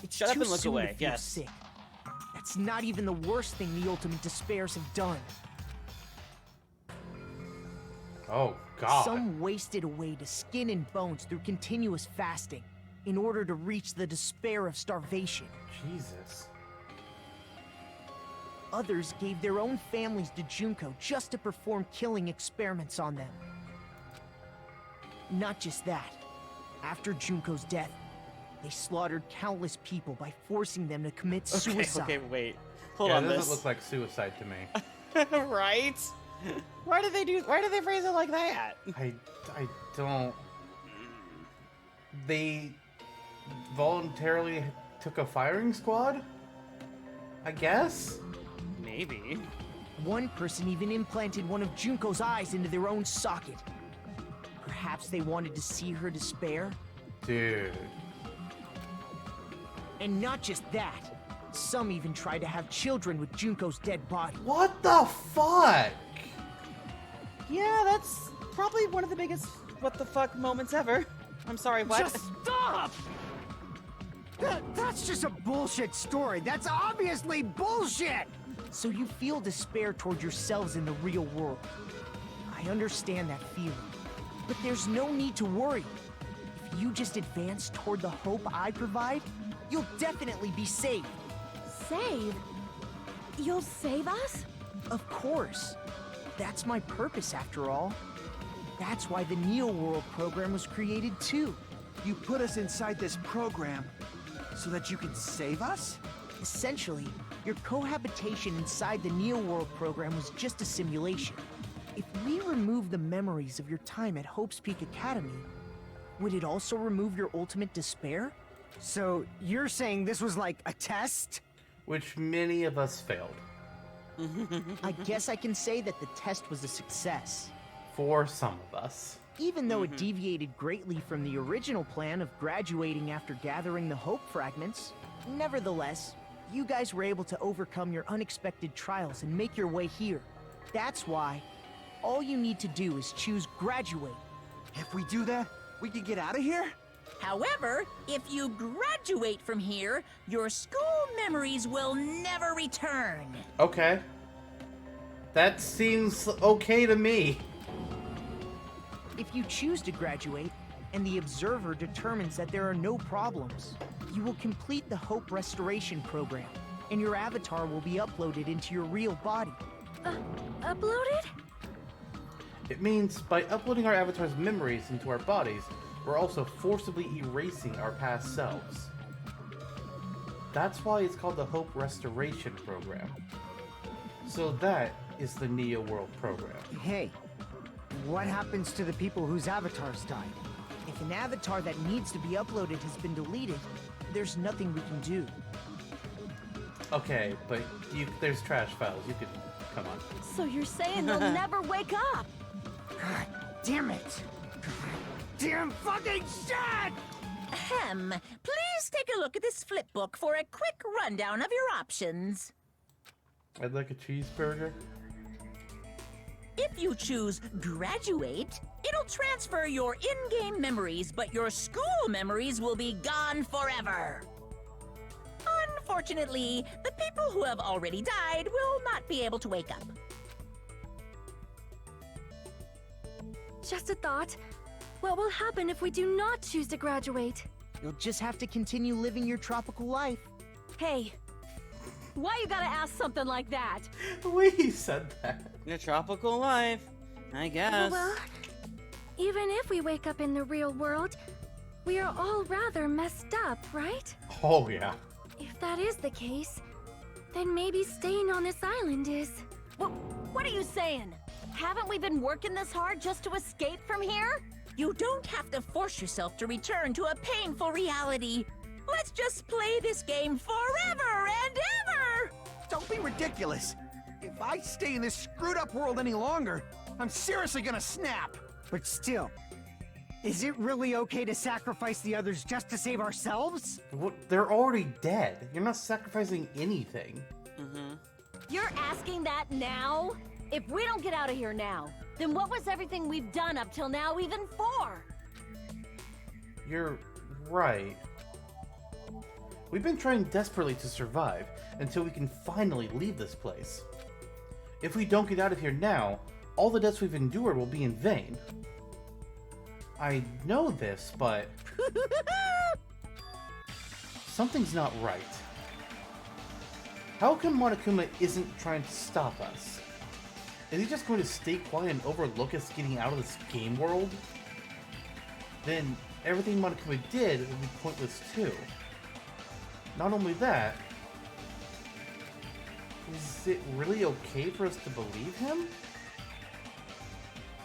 Speaker 8: It's
Speaker 2: Shut up
Speaker 8: too
Speaker 2: and look
Speaker 8: soon
Speaker 2: away,
Speaker 8: to feel
Speaker 2: yes.
Speaker 8: sick. That's not even the worst thing the ultimate despairs have done.
Speaker 1: Oh god.
Speaker 8: Some wasted away to skin and bones through continuous fasting in order to reach the despair of starvation.
Speaker 1: Jesus.
Speaker 8: Others gave their own families to Junko just to perform killing experiments on them. Not just that. After Junko's death, they slaughtered countless people by forcing them to commit suicide.
Speaker 2: Okay, wait. Hold
Speaker 1: Yeah,
Speaker 2: on
Speaker 1: it doesn't
Speaker 2: this.
Speaker 1: look like suicide to me.
Speaker 2: Right? Why did they phrase it like that?
Speaker 1: I don't... They voluntarily took a firing squad? I guess?
Speaker 2: Maybe.
Speaker 8: One person even implanted one of Junko's eyes into their own socket. Perhaps they wanted to see her despair?
Speaker 1: Dude.
Speaker 8: And not just that. Some even tried to have children with Junko's dead body.
Speaker 1: What the fuck?
Speaker 2: Yeah, that's probably one of the biggest what the fuck moments ever. I'm sorry, what?
Speaker 8: Just stop! That's just a bullshit story. That's obviously bullshit! So you feel despair toward yourselves in the real world. I understand that feeling. But there's no need to worry. If you just advance toward the hope I provide, you'll definitely be safe.
Speaker 4: Save? You'll save us?
Speaker 8: Of course. That's my purpose, after all. That's why the Neo World program was created, too.
Speaker 6: You put us inside this program so that you can save us?
Speaker 8: Essentially, your cohabitation inside the Neo World program was just a simulation. If we remove the memories of your time at Hope's Peak Academy, would it also remove your ultimate despair? So, you're saying this was like a test?
Speaker 1: Which many of us failed.
Speaker 8: I guess I can say that the test was a success.
Speaker 1: For some of us.
Speaker 8: Even though it deviated greatly from the original plan of graduating after gathering the hope fragments, nevertheless, you guys were able to overcome your unexpected trials and make your way here. That's why all you need to do is choose graduate.
Speaker 6: If we do that, we can get out of here?
Speaker 3: However, if you graduate from here, your school memories will never return.
Speaker 1: Okay. That seems okay to me.
Speaker 8: If you choose to graduate, and the observer determines that there are no problems, you will complete the Hope Restoration Program, and your avatar will be uploaded into your real body.
Speaker 4: Uploaded?
Speaker 1: It means by uploading our avatar's memories into our bodies, we're also forcibly erasing our past selves. That's why it's called the Hope Restoration Program. So that is the Neo World program.
Speaker 8: Hey, what happens to the people whose avatars died? If an avatar that needs to be uploaded has been deleted, there's nothing we can do.
Speaker 1: Okay, but there's trash files. You could... Come on.
Speaker 4: So you're saying they'll never wake up?
Speaker 8: God damn it! Damn fucking shit!
Speaker 3: Ahem. Please take a look at this flip book for a quick rundown of your options.
Speaker 1: I'd like a cheeseburger.
Speaker 3: If you choose graduate, it'll transfer your in-game memories, but your school memories will be gone forever. Unfortunately, the people who have already died will not be able to wake up.
Speaker 4: Just a thought. What will happen if we do not choose to graduate?
Speaker 8: You'll just have to continue living your tropical life.
Speaker 4: Hey, why you gotta ask something like that?
Speaker 1: We said that.
Speaker 2: A tropical life, I guess.
Speaker 4: Well, even if we wake up in the real world, we are all rather messed up, right?
Speaker 1: Oh, yeah.
Speaker 4: If that is the case, then maybe staying on this island is... What are you saying? Haven't we been working this hard just to escape from here?
Speaker 3: You don't have to force yourself to return to a painful reality. Let's just play this game forever and ever!
Speaker 6: Don't be ridiculous. If I stay in this screwed up world any longer, I'm seriously gonna snap.
Speaker 8: But still, is it really okay to sacrifice the others just to save ourselves?
Speaker 1: They're already dead. You're not sacrificing anything.
Speaker 4: You're asking that now? If we don't get out of here now, then what was everything we've done up till now even for?
Speaker 1: You're right. We've been trying desperately to survive until we can finally leave this place. If we don't get out of here now, all the deaths we've endured will be in vain. I know this, but... something's not right. How come Monokuma isn't trying to stop us? Is he just going to stay quiet and overlook us getting out of this game world? Then everything Monokuma did would be pointless too. Not only that, is it really okay for us to believe him?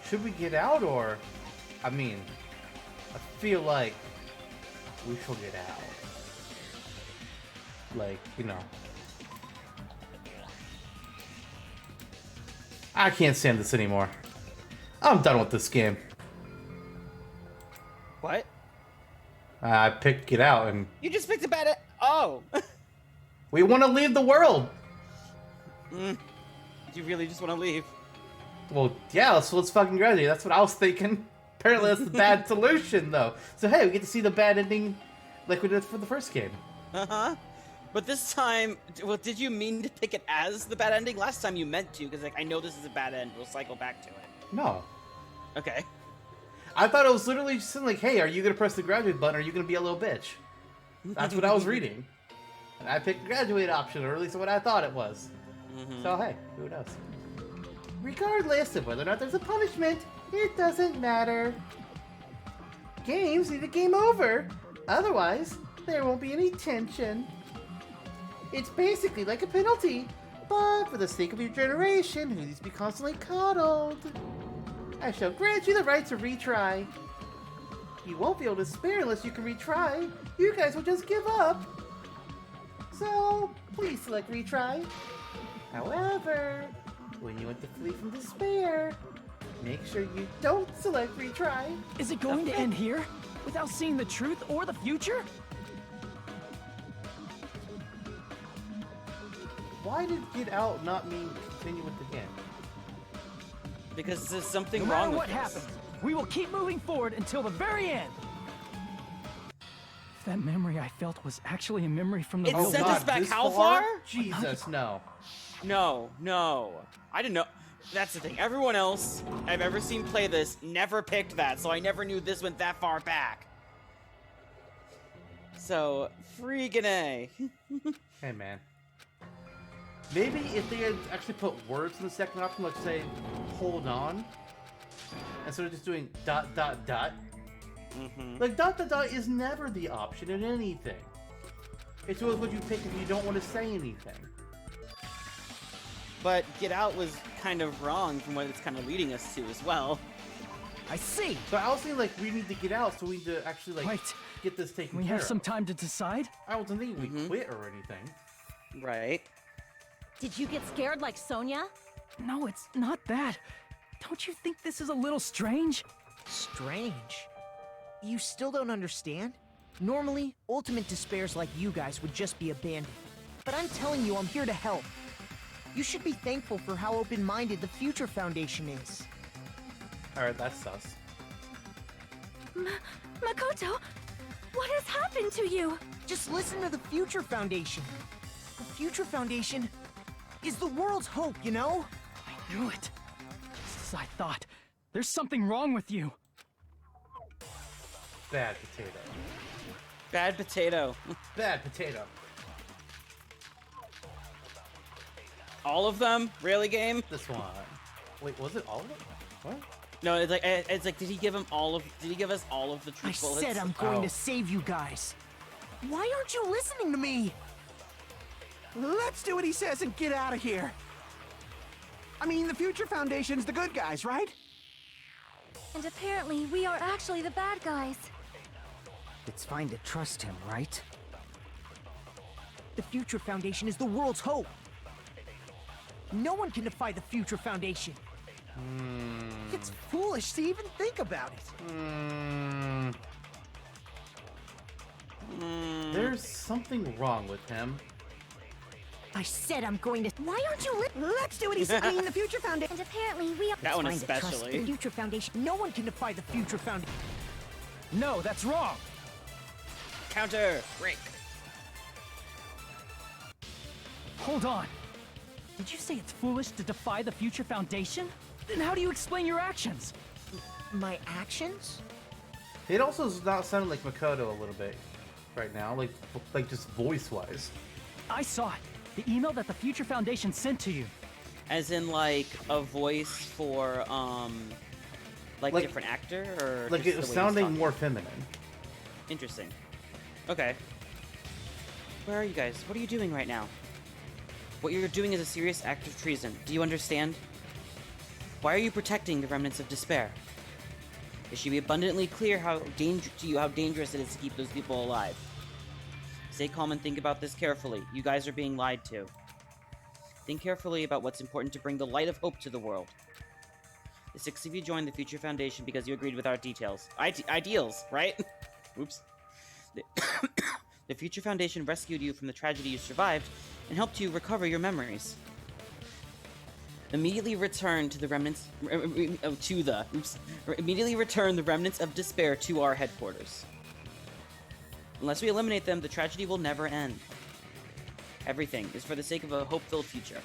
Speaker 1: Should we get out or... I mean, I feel like we should get out. Like, you know. I can't stand this anymore. I'm done with this game.
Speaker 2: What?
Speaker 1: I picked Get Out and...
Speaker 2: You just picked a bad... Oh!
Speaker 1: we want to leave the world!
Speaker 2: You really just want to leave?
Speaker 1: Well, yeah, let's fucking graduate. That's what I was thinking. Apparently that's the bad solution, though. So hey, we get to see the bad ending like we did for the first game.
Speaker 2: Uh-huh. But this time, well, did you mean to pick it as the bad ending? Last time you meant to, because like I know this is a bad end. We'll cycle back to it.
Speaker 1: No.
Speaker 2: Okay.
Speaker 1: I thought it was literally just like, hey, are you going to press the graduate button or are you going to be a little bitch? That's what I was reading. And I picked the graduate option, or at least what I thought it was. So hey, who knows? Regardless of whether or not there's a punishment, it doesn't matter. Games need a game over. Otherwise, there won't be any tension. It's basically like a penalty, but for the sake of your generation, who needs to be constantly coddled, I shall grant you the right to retry. You won't be able to spare unless you can retry. You guys will just give up. So, please select retry. However, when you want to flee from despair, make sure you don't select retry.
Speaker 7: Is it going to end here? Without seeing the truth or the future?
Speaker 1: Why did get out not mean continue with the game?
Speaker 2: Because there's something
Speaker 7: No
Speaker 2: wrong
Speaker 7: matter
Speaker 2: with
Speaker 7: what
Speaker 2: this.
Speaker 7: happens, we will keep moving forward until the very end. If that memory I felt was actually a memory from the
Speaker 2: It
Speaker 7: real
Speaker 2: sent
Speaker 7: world.
Speaker 2: us back
Speaker 1: this
Speaker 2: how far?
Speaker 1: Jesus, no.
Speaker 2: No. I didn't know. That's the thing. Everyone else I've ever seen play this never picked that, so I never knew this went that far back. So, freaking A.
Speaker 1: Hey, man. Maybe if they had actually put words in the second option, like say, hold on, instead of just doing ... Like, ... is never the option in anything. It's always what you pick if you don't want to say anything.
Speaker 2: But Get Out was kind of wrong from what it's kind of leading us to as well.
Speaker 7: I see.
Speaker 1: So I was saying, like, we need to get out, so we need to actually, like,
Speaker 7: Right.
Speaker 1: get this taken
Speaker 7: We
Speaker 1: care
Speaker 7: have
Speaker 1: of.
Speaker 7: some time to decide.
Speaker 1: I wasn't thinking we quit or anything.
Speaker 2: Right.
Speaker 4: Did you get scared like Sonia?
Speaker 7: No, it's not that. Don't you think this is a little strange?
Speaker 8: Strange. You still don't understand? Normally, ultimate despairs like you guys would just be abandoned. But I'm telling you, I'm here to help. You should be thankful for how open-minded the Future Foundation is.
Speaker 1: Alright, that's sus.
Speaker 4: Makoto, what has happened to you?
Speaker 8: Just listen to the Future Foundation. The Future Foundation is the world's hope, you know?
Speaker 7: I knew it. Just as I thought. There's something wrong with you.
Speaker 1: Bad potato.
Speaker 2: Bad potato.
Speaker 1: Bad potato.
Speaker 2: All of them? Really, game?
Speaker 1: This one. Wait, was it all of it? What?
Speaker 2: No, it's like, did he give us all of the
Speaker 8: I
Speaker 2: truth bullets?
Speaker 8: said I'm going
Speaker 1: Oh.
Speaker 8: to save you guys. Why aren't you listening to me?
Speaker 6: Let's do what he says and get out of here. I mean, the Future Foundation's the good guys, right?
Speaker 4: And apparently, we are actually the bad guys.
Speaker 8: It's fine to trust him, right? The Future Foundation is the world's hope. No one can defy the Future Foundation. It's foolish to even think about it.
Speaker 1: There's something wrong with him.
Speaker 8: I said I'm going to. Why aren't you Let's do what he said. I mean, the Future Foundation.
Speaker 4: And apparently, we are.
Speaker 2: That one
Speaker 8: It's fine to trust
Speaker 2: especially.
Speaker 8: the Future Foundation. No one can defy the Future Foundation.
Speaker 7: No, that's wrong.
Speaker 2: Counter! Break!
Speaker 7: Hold on. Did you say it's foolish to defy the Future Foundation? Then how do you explain your actions?
Speaker 8: My actions?
Speaker 1: It also is not sounding like Makoto a little bit right now, like just voice-wise.
Speaker 7: I saw it. The email that the Future Foundation sent to you.
Speaker 2: As in, like, a voice for, like different actor, or
Speaker 1: Like
Speaker 2: just
Speaker 1: it
Speaker 2: the
Speaker 1: was
Speaker 2: way he's
Speaker 1: sounding
Speaker 2: talking?
Speaker 1: more feminine.
Speaker 2: Interesting. Okay. Where are you guys? What are you doing right now? What you're doing is a serious act of treason. Do you understand? Why are you protecting the remnants of despair? It should be abundantly clear how dangerous it is to keep those people alive. Stay calm and think about this carefully. You guys are being lied to. Think carefully about what's important to bring the light of hope to the world. The 6 of you joined the Future Foundation because you agreed with our details. Ideals, right? Oops. The Future Foundation rescued you from the tragedy you survived and helped you recover your memories. Immediately return the remnants of despair to our headquarters. Unless we eliminate them, the tragedy will never end. Everything is for the sake of a hope-filled future.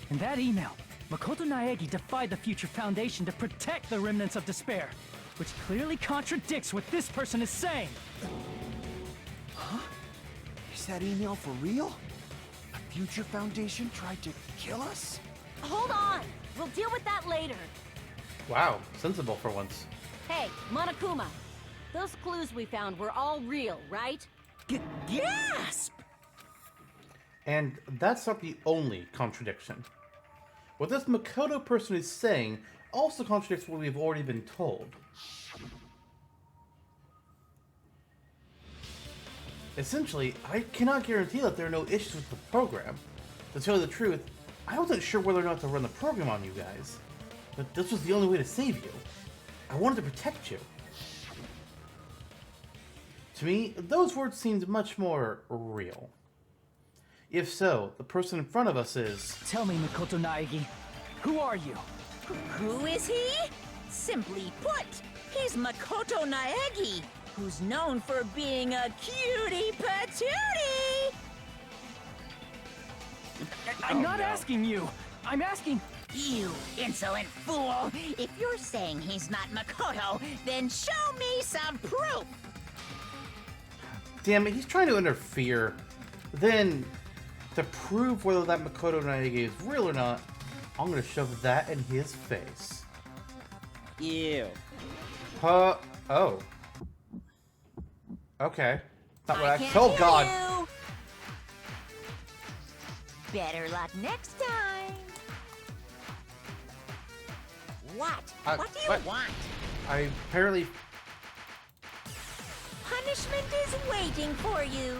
Speaker 7: In that email, Makoto Naegi defied the Future Foundation to protect the remnants of despair, which clearly contradicts what this person is saying.
Speaker 6: Is that email for real? The Future Foundation tried to kill us?
Speaker 4: Hold on! We'll deal with that later.
Speaker 1: Wow, sensible for once.
Speaker 4: Hey, Monokuma. Those clues we found were all real, right?
Speaker 8: Gasp!
Speaker 1: And that's not the only contradiction. What this Makoto person is saying also contradicts what we've already been told. Essentially, I cannot guarantee that there are no issues with the program. To tell you the truth, I wasn't sure whether or not to run the program on you guys. But this was the only way to save you. I wanted to protect you. To me, those words seemed much more real. If so, the person in front of us is...
Speaker 7: Tell me, Makoto Naegi, who are you?
Speaker 3: Who is he? Simply put, he's Makoto Naegi, who's known for being a cutie patootie!
Speaker 7: I'm not asking you. I'm asking...
Speaker 3: You insolent fool! If you're saying he's not Makoto, then show me some proof!
Speaker 1: Damn it, he's trying to interfere. Then, to prove whether that Makoto Naegi is real or not, I'm gonna shove that in his face.
Speaker 2: Ew.
Speaker 1: Oh. Okay. Not what I
Speaker 3: can't
Speaker 1: told
Speaker 3: hear
Speaker 1: God.
Speaker 3: you. Better luck next time. What? What do you want?
Speaker 1: I apparently...
Speaker 3: Punishment is waiting for you.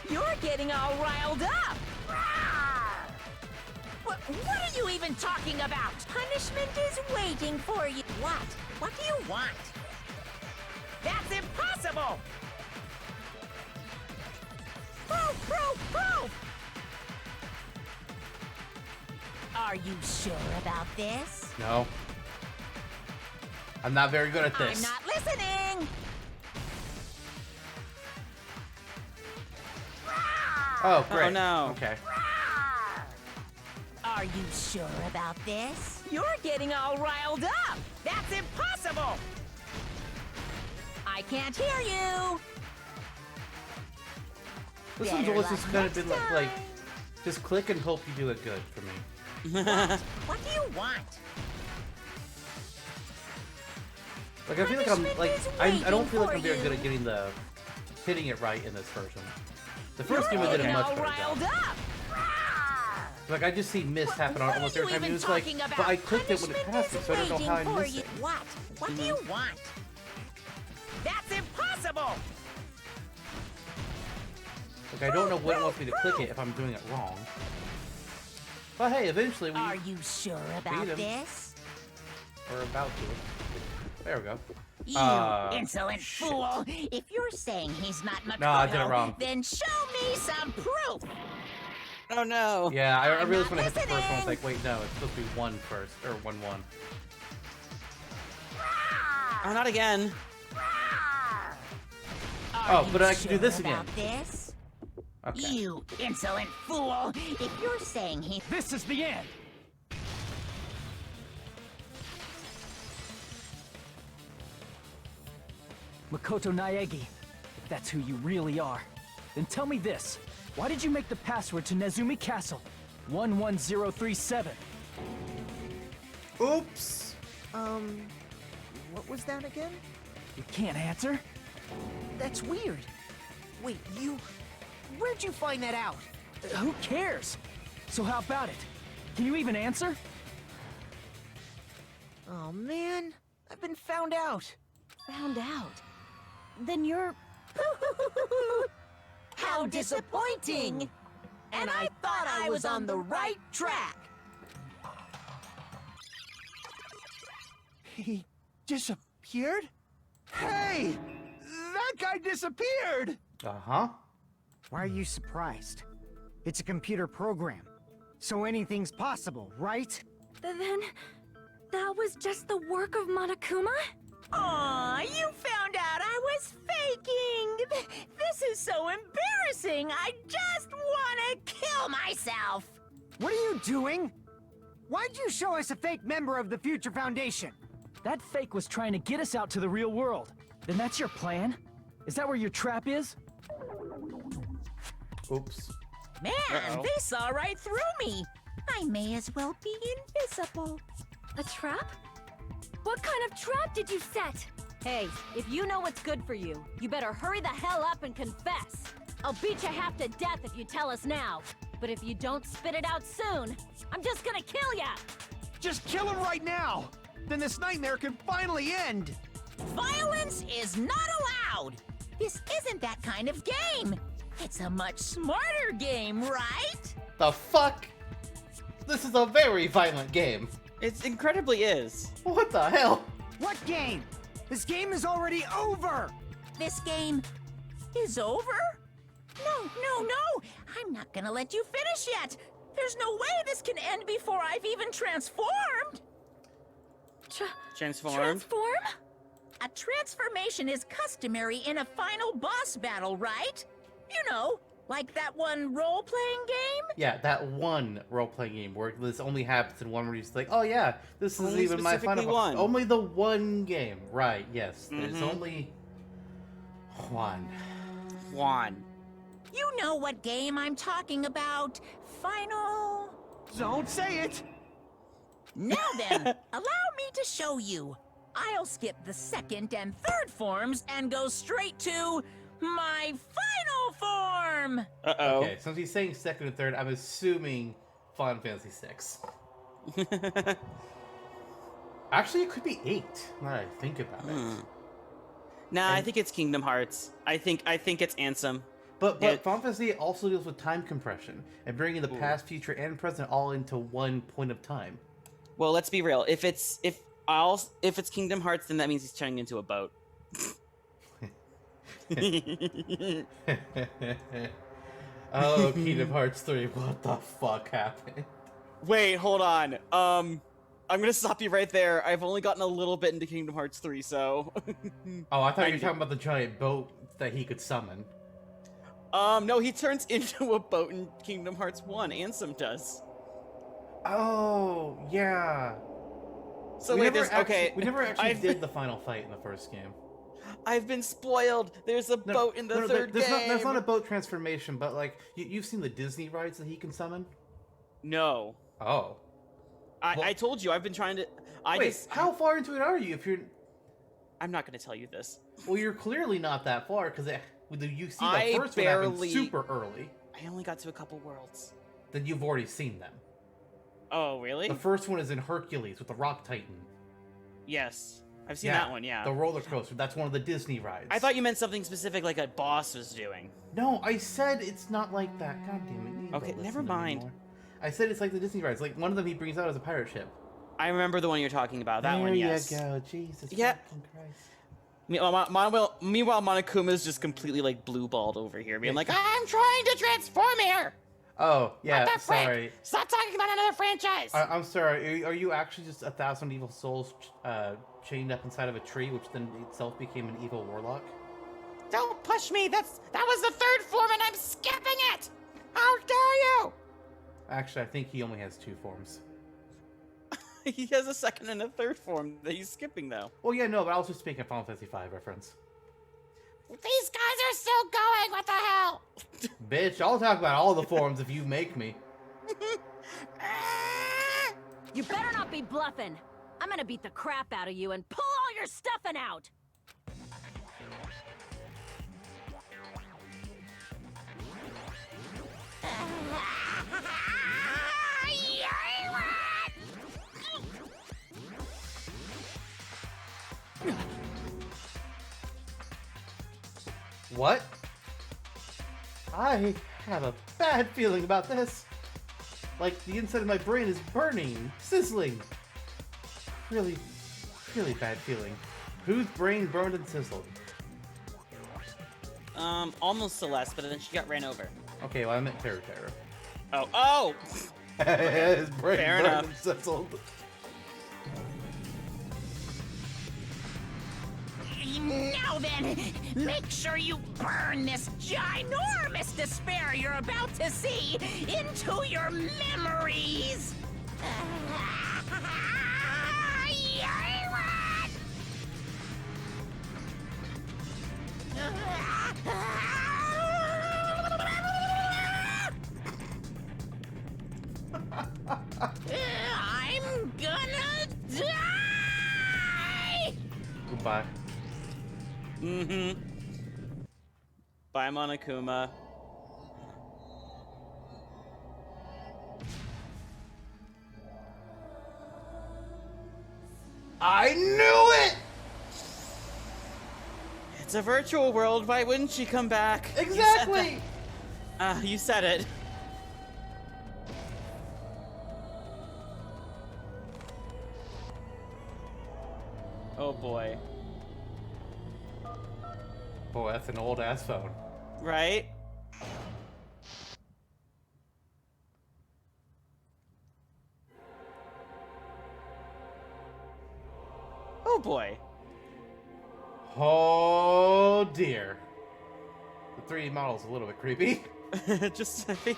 Speaker 3: You're getting all riled up. What are you even talking about? Punishment is waiting for you. What? What do you want? That's impossible! Proof! Are you sure about this?
Speaker 1: No. I'm not very good at this.
Speaker 3: I'm not listening!
Speaker 1: Oh, great.
Speaker 2: Oh, no.
Speaker 1: Okay.
Speaker 3: Are you sure about this? You're getting all riled up! That's impossible! I can't hear you!
Speaker 1: This one's
Speaker 3: Better
Speaker 1: always
Speaker 3: luck
Speaker 1: just kind of
Speaker 3: next
Speaker 1: been like,
Speaker 3: time.
Speaker 1: just click and hope you do it good for me.
Speaker 3: What do you want?
Speaker 1: Like, I feel like I'm, like,
Speaker 3: Punishment is
Speaker 1: I don't feel like I'm
Speaker 3: waiting
Speaker 1: very good
Speaker 3: for
Speaker 1: at getting the, hitting it right in this version. The first game I did a
Speaker 3: Getting
Speaker 1: much
Speaker 3: all
Speaker 1: better
Speaker 3: riled
Speaker 1: job.
Speaker 3: up!
Speaker 1: Like, I just see miss happen on
Speaker 3: What
Speaker 1: almost
Speaker 3: are
Speaker 1: every
Speaker 3: you
Speaker 1: time. He
Speaker 3: even
Speaker 1: was like,
Speaker 3: talking about?
Speaker 1: but I clicked it when it
Speaker 3: Punishment
Speaker 1: passed me,
Speaker 3: is
Speaker 1: so I don't know how I
Speaker 3: waiting for
Speaker 1: missed
Speaker 3: you.
Speaker 1: it.
Speaker 3: What? What do you want? That's impossible!
Speaker 1: Like, I don't know when it wants me to click it if I'm doing it wrong. But hey, eventually we
Speaker 3: Are you sure about
Speaker 1: him.
Speaker 3: this?
Speaker 1: are about to. There we go.
Speaker 3: You insolent fool! If you're saying he's not Makoto,
Speaker 1: No, I did it wrong.
Speaker 3: then show me some proof!
Speaker 2: Oh no.
Speaker 1: Yeah, I
Speaker 3: I'm
Speaker 1: really
Speaker 3: not
Speaker 1: just want to hit the first one. I was
Speaker 3: listening.
Speaker 1: like, wait, no, it's supposed to be 1 first, or 1-1.
Speaker 2: Oh, not again.
Speaker 3: Are
Speaker 1: Oh, but
Speaker 3: you
Speaker 1: I can do this
Speaker 3: sure
Speaker 1: again.
Speaker 3: about this?
Speaker 1: Okay.
Speaker 3: You insolent fool! If you're saying he...
Speaker 7: This is the end. Makoto Naegi, if that's who you really are, then tell me this. Why did you make the password to Nezumi Castle? 11037.
Speaker 6: Oops. What was that again?
Speaker 7: You can't answer?
Speaker 6: That's weird. Wait, where'd you find that out?
Speaker 7: Who cares? So how about it? Can you even answer?
Speaker 6: Oh man, I've been found out.
Speaker 4: Found out. Then you're...
Speaker 3: How disappointing! And I thought I was on the right track!
Speaker 6: He disappeared? Hey! That guy disappeared!
Speaker 1: Uh-huh.
Speaker 8: Why are you surprised? It's a computer program, so anything's possible, right?
Speaker 4: Then... that was just the work of Monokuma?
Speaker 3: Aw, you found out I was faking! This is so embarrassing! I just want to kill myself!
Speaker 8: What are you doing? Why'd you show us a fake member of the Future Foundation?
Speaker 7: That fake was trying to get us out to the real world. Then that's your plan? Is that where your trap is?
Speaker 1: Oops.
Speaker 3: Man, they saw right through me! I may as well be invisible.
Speaker 4: A trap? What kind of trap did you set?
Speaker 9: Hey, if you know what's good for you, you better hurry the hell up and confess. I'll beat you half to death if you tell us now. But if you don't spit it out soon, I'm just gonna kill ya!
Speaker 6: Just kill him right now! Then this nightmare can finally end!
Speaker 3: Violence is not allowed. This isn't that kind of game. It's a much smarter game, right?
Speaker 1: The fuck? This is a very violent game.
Speaker 2: It incredibly is.
Speaker 1: What the hell?
Speaker 8: What game? This game is already over!
Speaker 3: This game is over? No. I'm not gonna let you finish yet. There's no way this can end before I've even transformed.
Speaker 2: Transformed?
Speaker 4: Transform?
Speaker 3: A transformation is customary in a final boss battle, right? You know, like that one role-playing game?
Speaker 1: Yeah, that one role-playing game where this only happens in one where you're just like, oh yeah, this is
Speaker 2: Only
Speaker 1: even my final
Speaker 2: specifically one.
Speaker 1: Only the one game. Right, yes. There's only one.
Speaker 2: Juan.
Speaker 3: You know what game I'm talking about. Final...
Speaker 6: Don't say it!
Speaker 3: Now then, allow me to show you. I'll skip the second and third forms and go straight to my final form!
Speaker 2: Uh-oh.
Speaker 1: Okay, since he's saying second and third, I'm assuming Final Fantasy VI. Actually, it could be 8, now that I think about it.
Speaker 2: Nah, I think it's Kingdom Hearts. I think it's Ansem.
Speaker 1: But Final Fantasy also deals with time compression and bringing the past, future, and present all into one point of time.
Speaker 2: Well, let's be real. If it's Kingdom Hearts, then that means he's turning into a boat.
Speaker 1: Oh, Kingdom Hearts 3, what the fuck happened?
Speaker 2: Wait, hold on. I'm gonna stop you right there. I've only gotten a little bit into Kingdom Hearts 3, so...
Speaker 1: Oh, I thought you were talking about the giant boat that he could summon.
Speaker 2: No, he turns into a boat in Kingdom Hearts 1. Ansem does.
Speaker 1: Oh, yeah.
Speaker 2: So
Speaker 1: we
Speaker 2: wait,
Speaker 1: never
Speaker 2: okay.
Speaker 1: We never actually did the final fight in the first game.
Speaker 2: I've been spoiled. There's a boat in the third game.
Speaker 1: There's not a boat transformation, but like you've seen the Disney rides that he can summon.
Speaker 2: No.
Speaker 1: Oh.
Speaker 2: I told you. I've been trying to.
Speaker 1: How far into it are you? If you're,
Speaker 2: I'm not going to tell you this.
Speaker 1: Well, you're clearly not that far because you see the first one happen super early.
Speaker 2: I only got to a couple worlds.
Speaker 1: Then you've already seen them.
Speaker 2: Oh, really?
Speaker 1: The first one is in Hercules with the Rock Titan.
Speaker 2: Yes. I've seen that one, yeah.
Speaker 1: The roller coaster. That's one of the Disney rides.
Speaker 2: I thought you meant something specific like a boss was doing.
Speaker 1: No, I said it's not like that. God damn it. You
Speaker 2: Okay,
Speaker 1: don't
Speaker 2: never
Speaker 1: listen
Speaker 2: mind.
Speaker 1: anymore. I said it's like the Disney rides. Like one of them he brings out as a pirate ship.
Speaker 2: I remember the one you're talking about. That
Speaker 1: there
Speaker 2: one, yes.
Speaker 1: There you go. Jesus
Speaker 2: Yeah.
Speaker 1: fucking Christ.
Speaker 2: Meanwhile, Monokuma is just completely like blue-balled over here, being like, I'm trying to transform here!
Speaker 1: Oh, yeah,
Speaker 2: What the frick?
Speaker 1: sorry.
Speaker 2: Stop talking about another franchise!
Speaker 1: I'm sorry. Are you actually just 1,000 evil souls chained up inside of a tree, which then itself became an evil warlock?
Speaker 2: Don't push me! That was the third form and I'm skipping it! How dare you!
Speaker 1: Actually, I think he only has 2 forms.
Speaker 2: He has a second and a third form that he's skipping, though.
Speaker 1: Well, yeah, no, but I was just making a Final Fantasy V reference.
Speaker 2: These guys are still going! What the hell?
Speaker 1: Bitch, I'll talk about all the forms if you make me.
Speaker 9: You better not be bluffing. I'm gonna beat the crap out of you and pull all your stuffing out.
Speaker 1: What? I have a bad feeling about this. Like the inside of my brain is burning, sizzling. Really, really bad feeling. Whose brain burned and sizzled?
Speaker 2: Almost Celeste, but then she got ran over.
Speaker 1: Okay, well I meant Terra.
Speaker 2: Oh!
Speaker 1: His brain
Speaker 2: Fair
Speaker 1: burned
Speaker 2: enough.
Speaker 1: and sizzled.
Speaker 3: Now then, make sure you burn this ginormous despair you're about to see into your memories! I'm gonna die!
Speaker 1: Goodbye.
Speaker 2: Mm-hmm. Bye, Monokuma.
Speaker 1: I knew it!
Speaker 2: It's a virtual world. Why wouldn't she come back?
Speaker 1: Exactly!
Speaker 2: You said it. Oh boy.
Speaker 1: Boy, that's an old ass phone.
Speaker 2: Right? Oh boy.
Speaker 1: Oh dear. The 3D model's a little bit creepy.
Speaker 2: Just saying.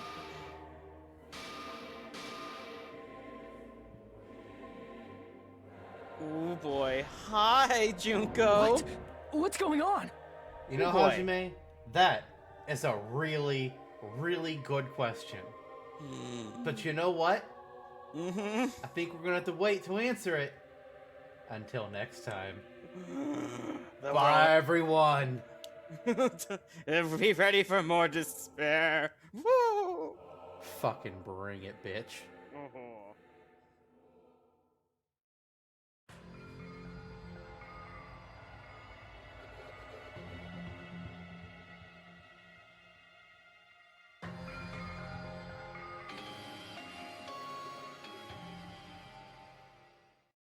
Speaker 2: Oh boy. Hi, Junko.
Speaker 7: What? What's going on?
Speaker 1: You know,
Speaker 2: Oh, boy.
Speaker 1: Hajime, that is a really, really good question. But you know what?
Speaker 2: Mm-hmm.
Speaker 1: I think we're gonna have to wait to answer it. Until next time. Bye, everyone.
Speaker 2: Be ready for more despair. Woo!
Speaker 1: Fucking bring it, bitch.
Speaker 2: Mhm.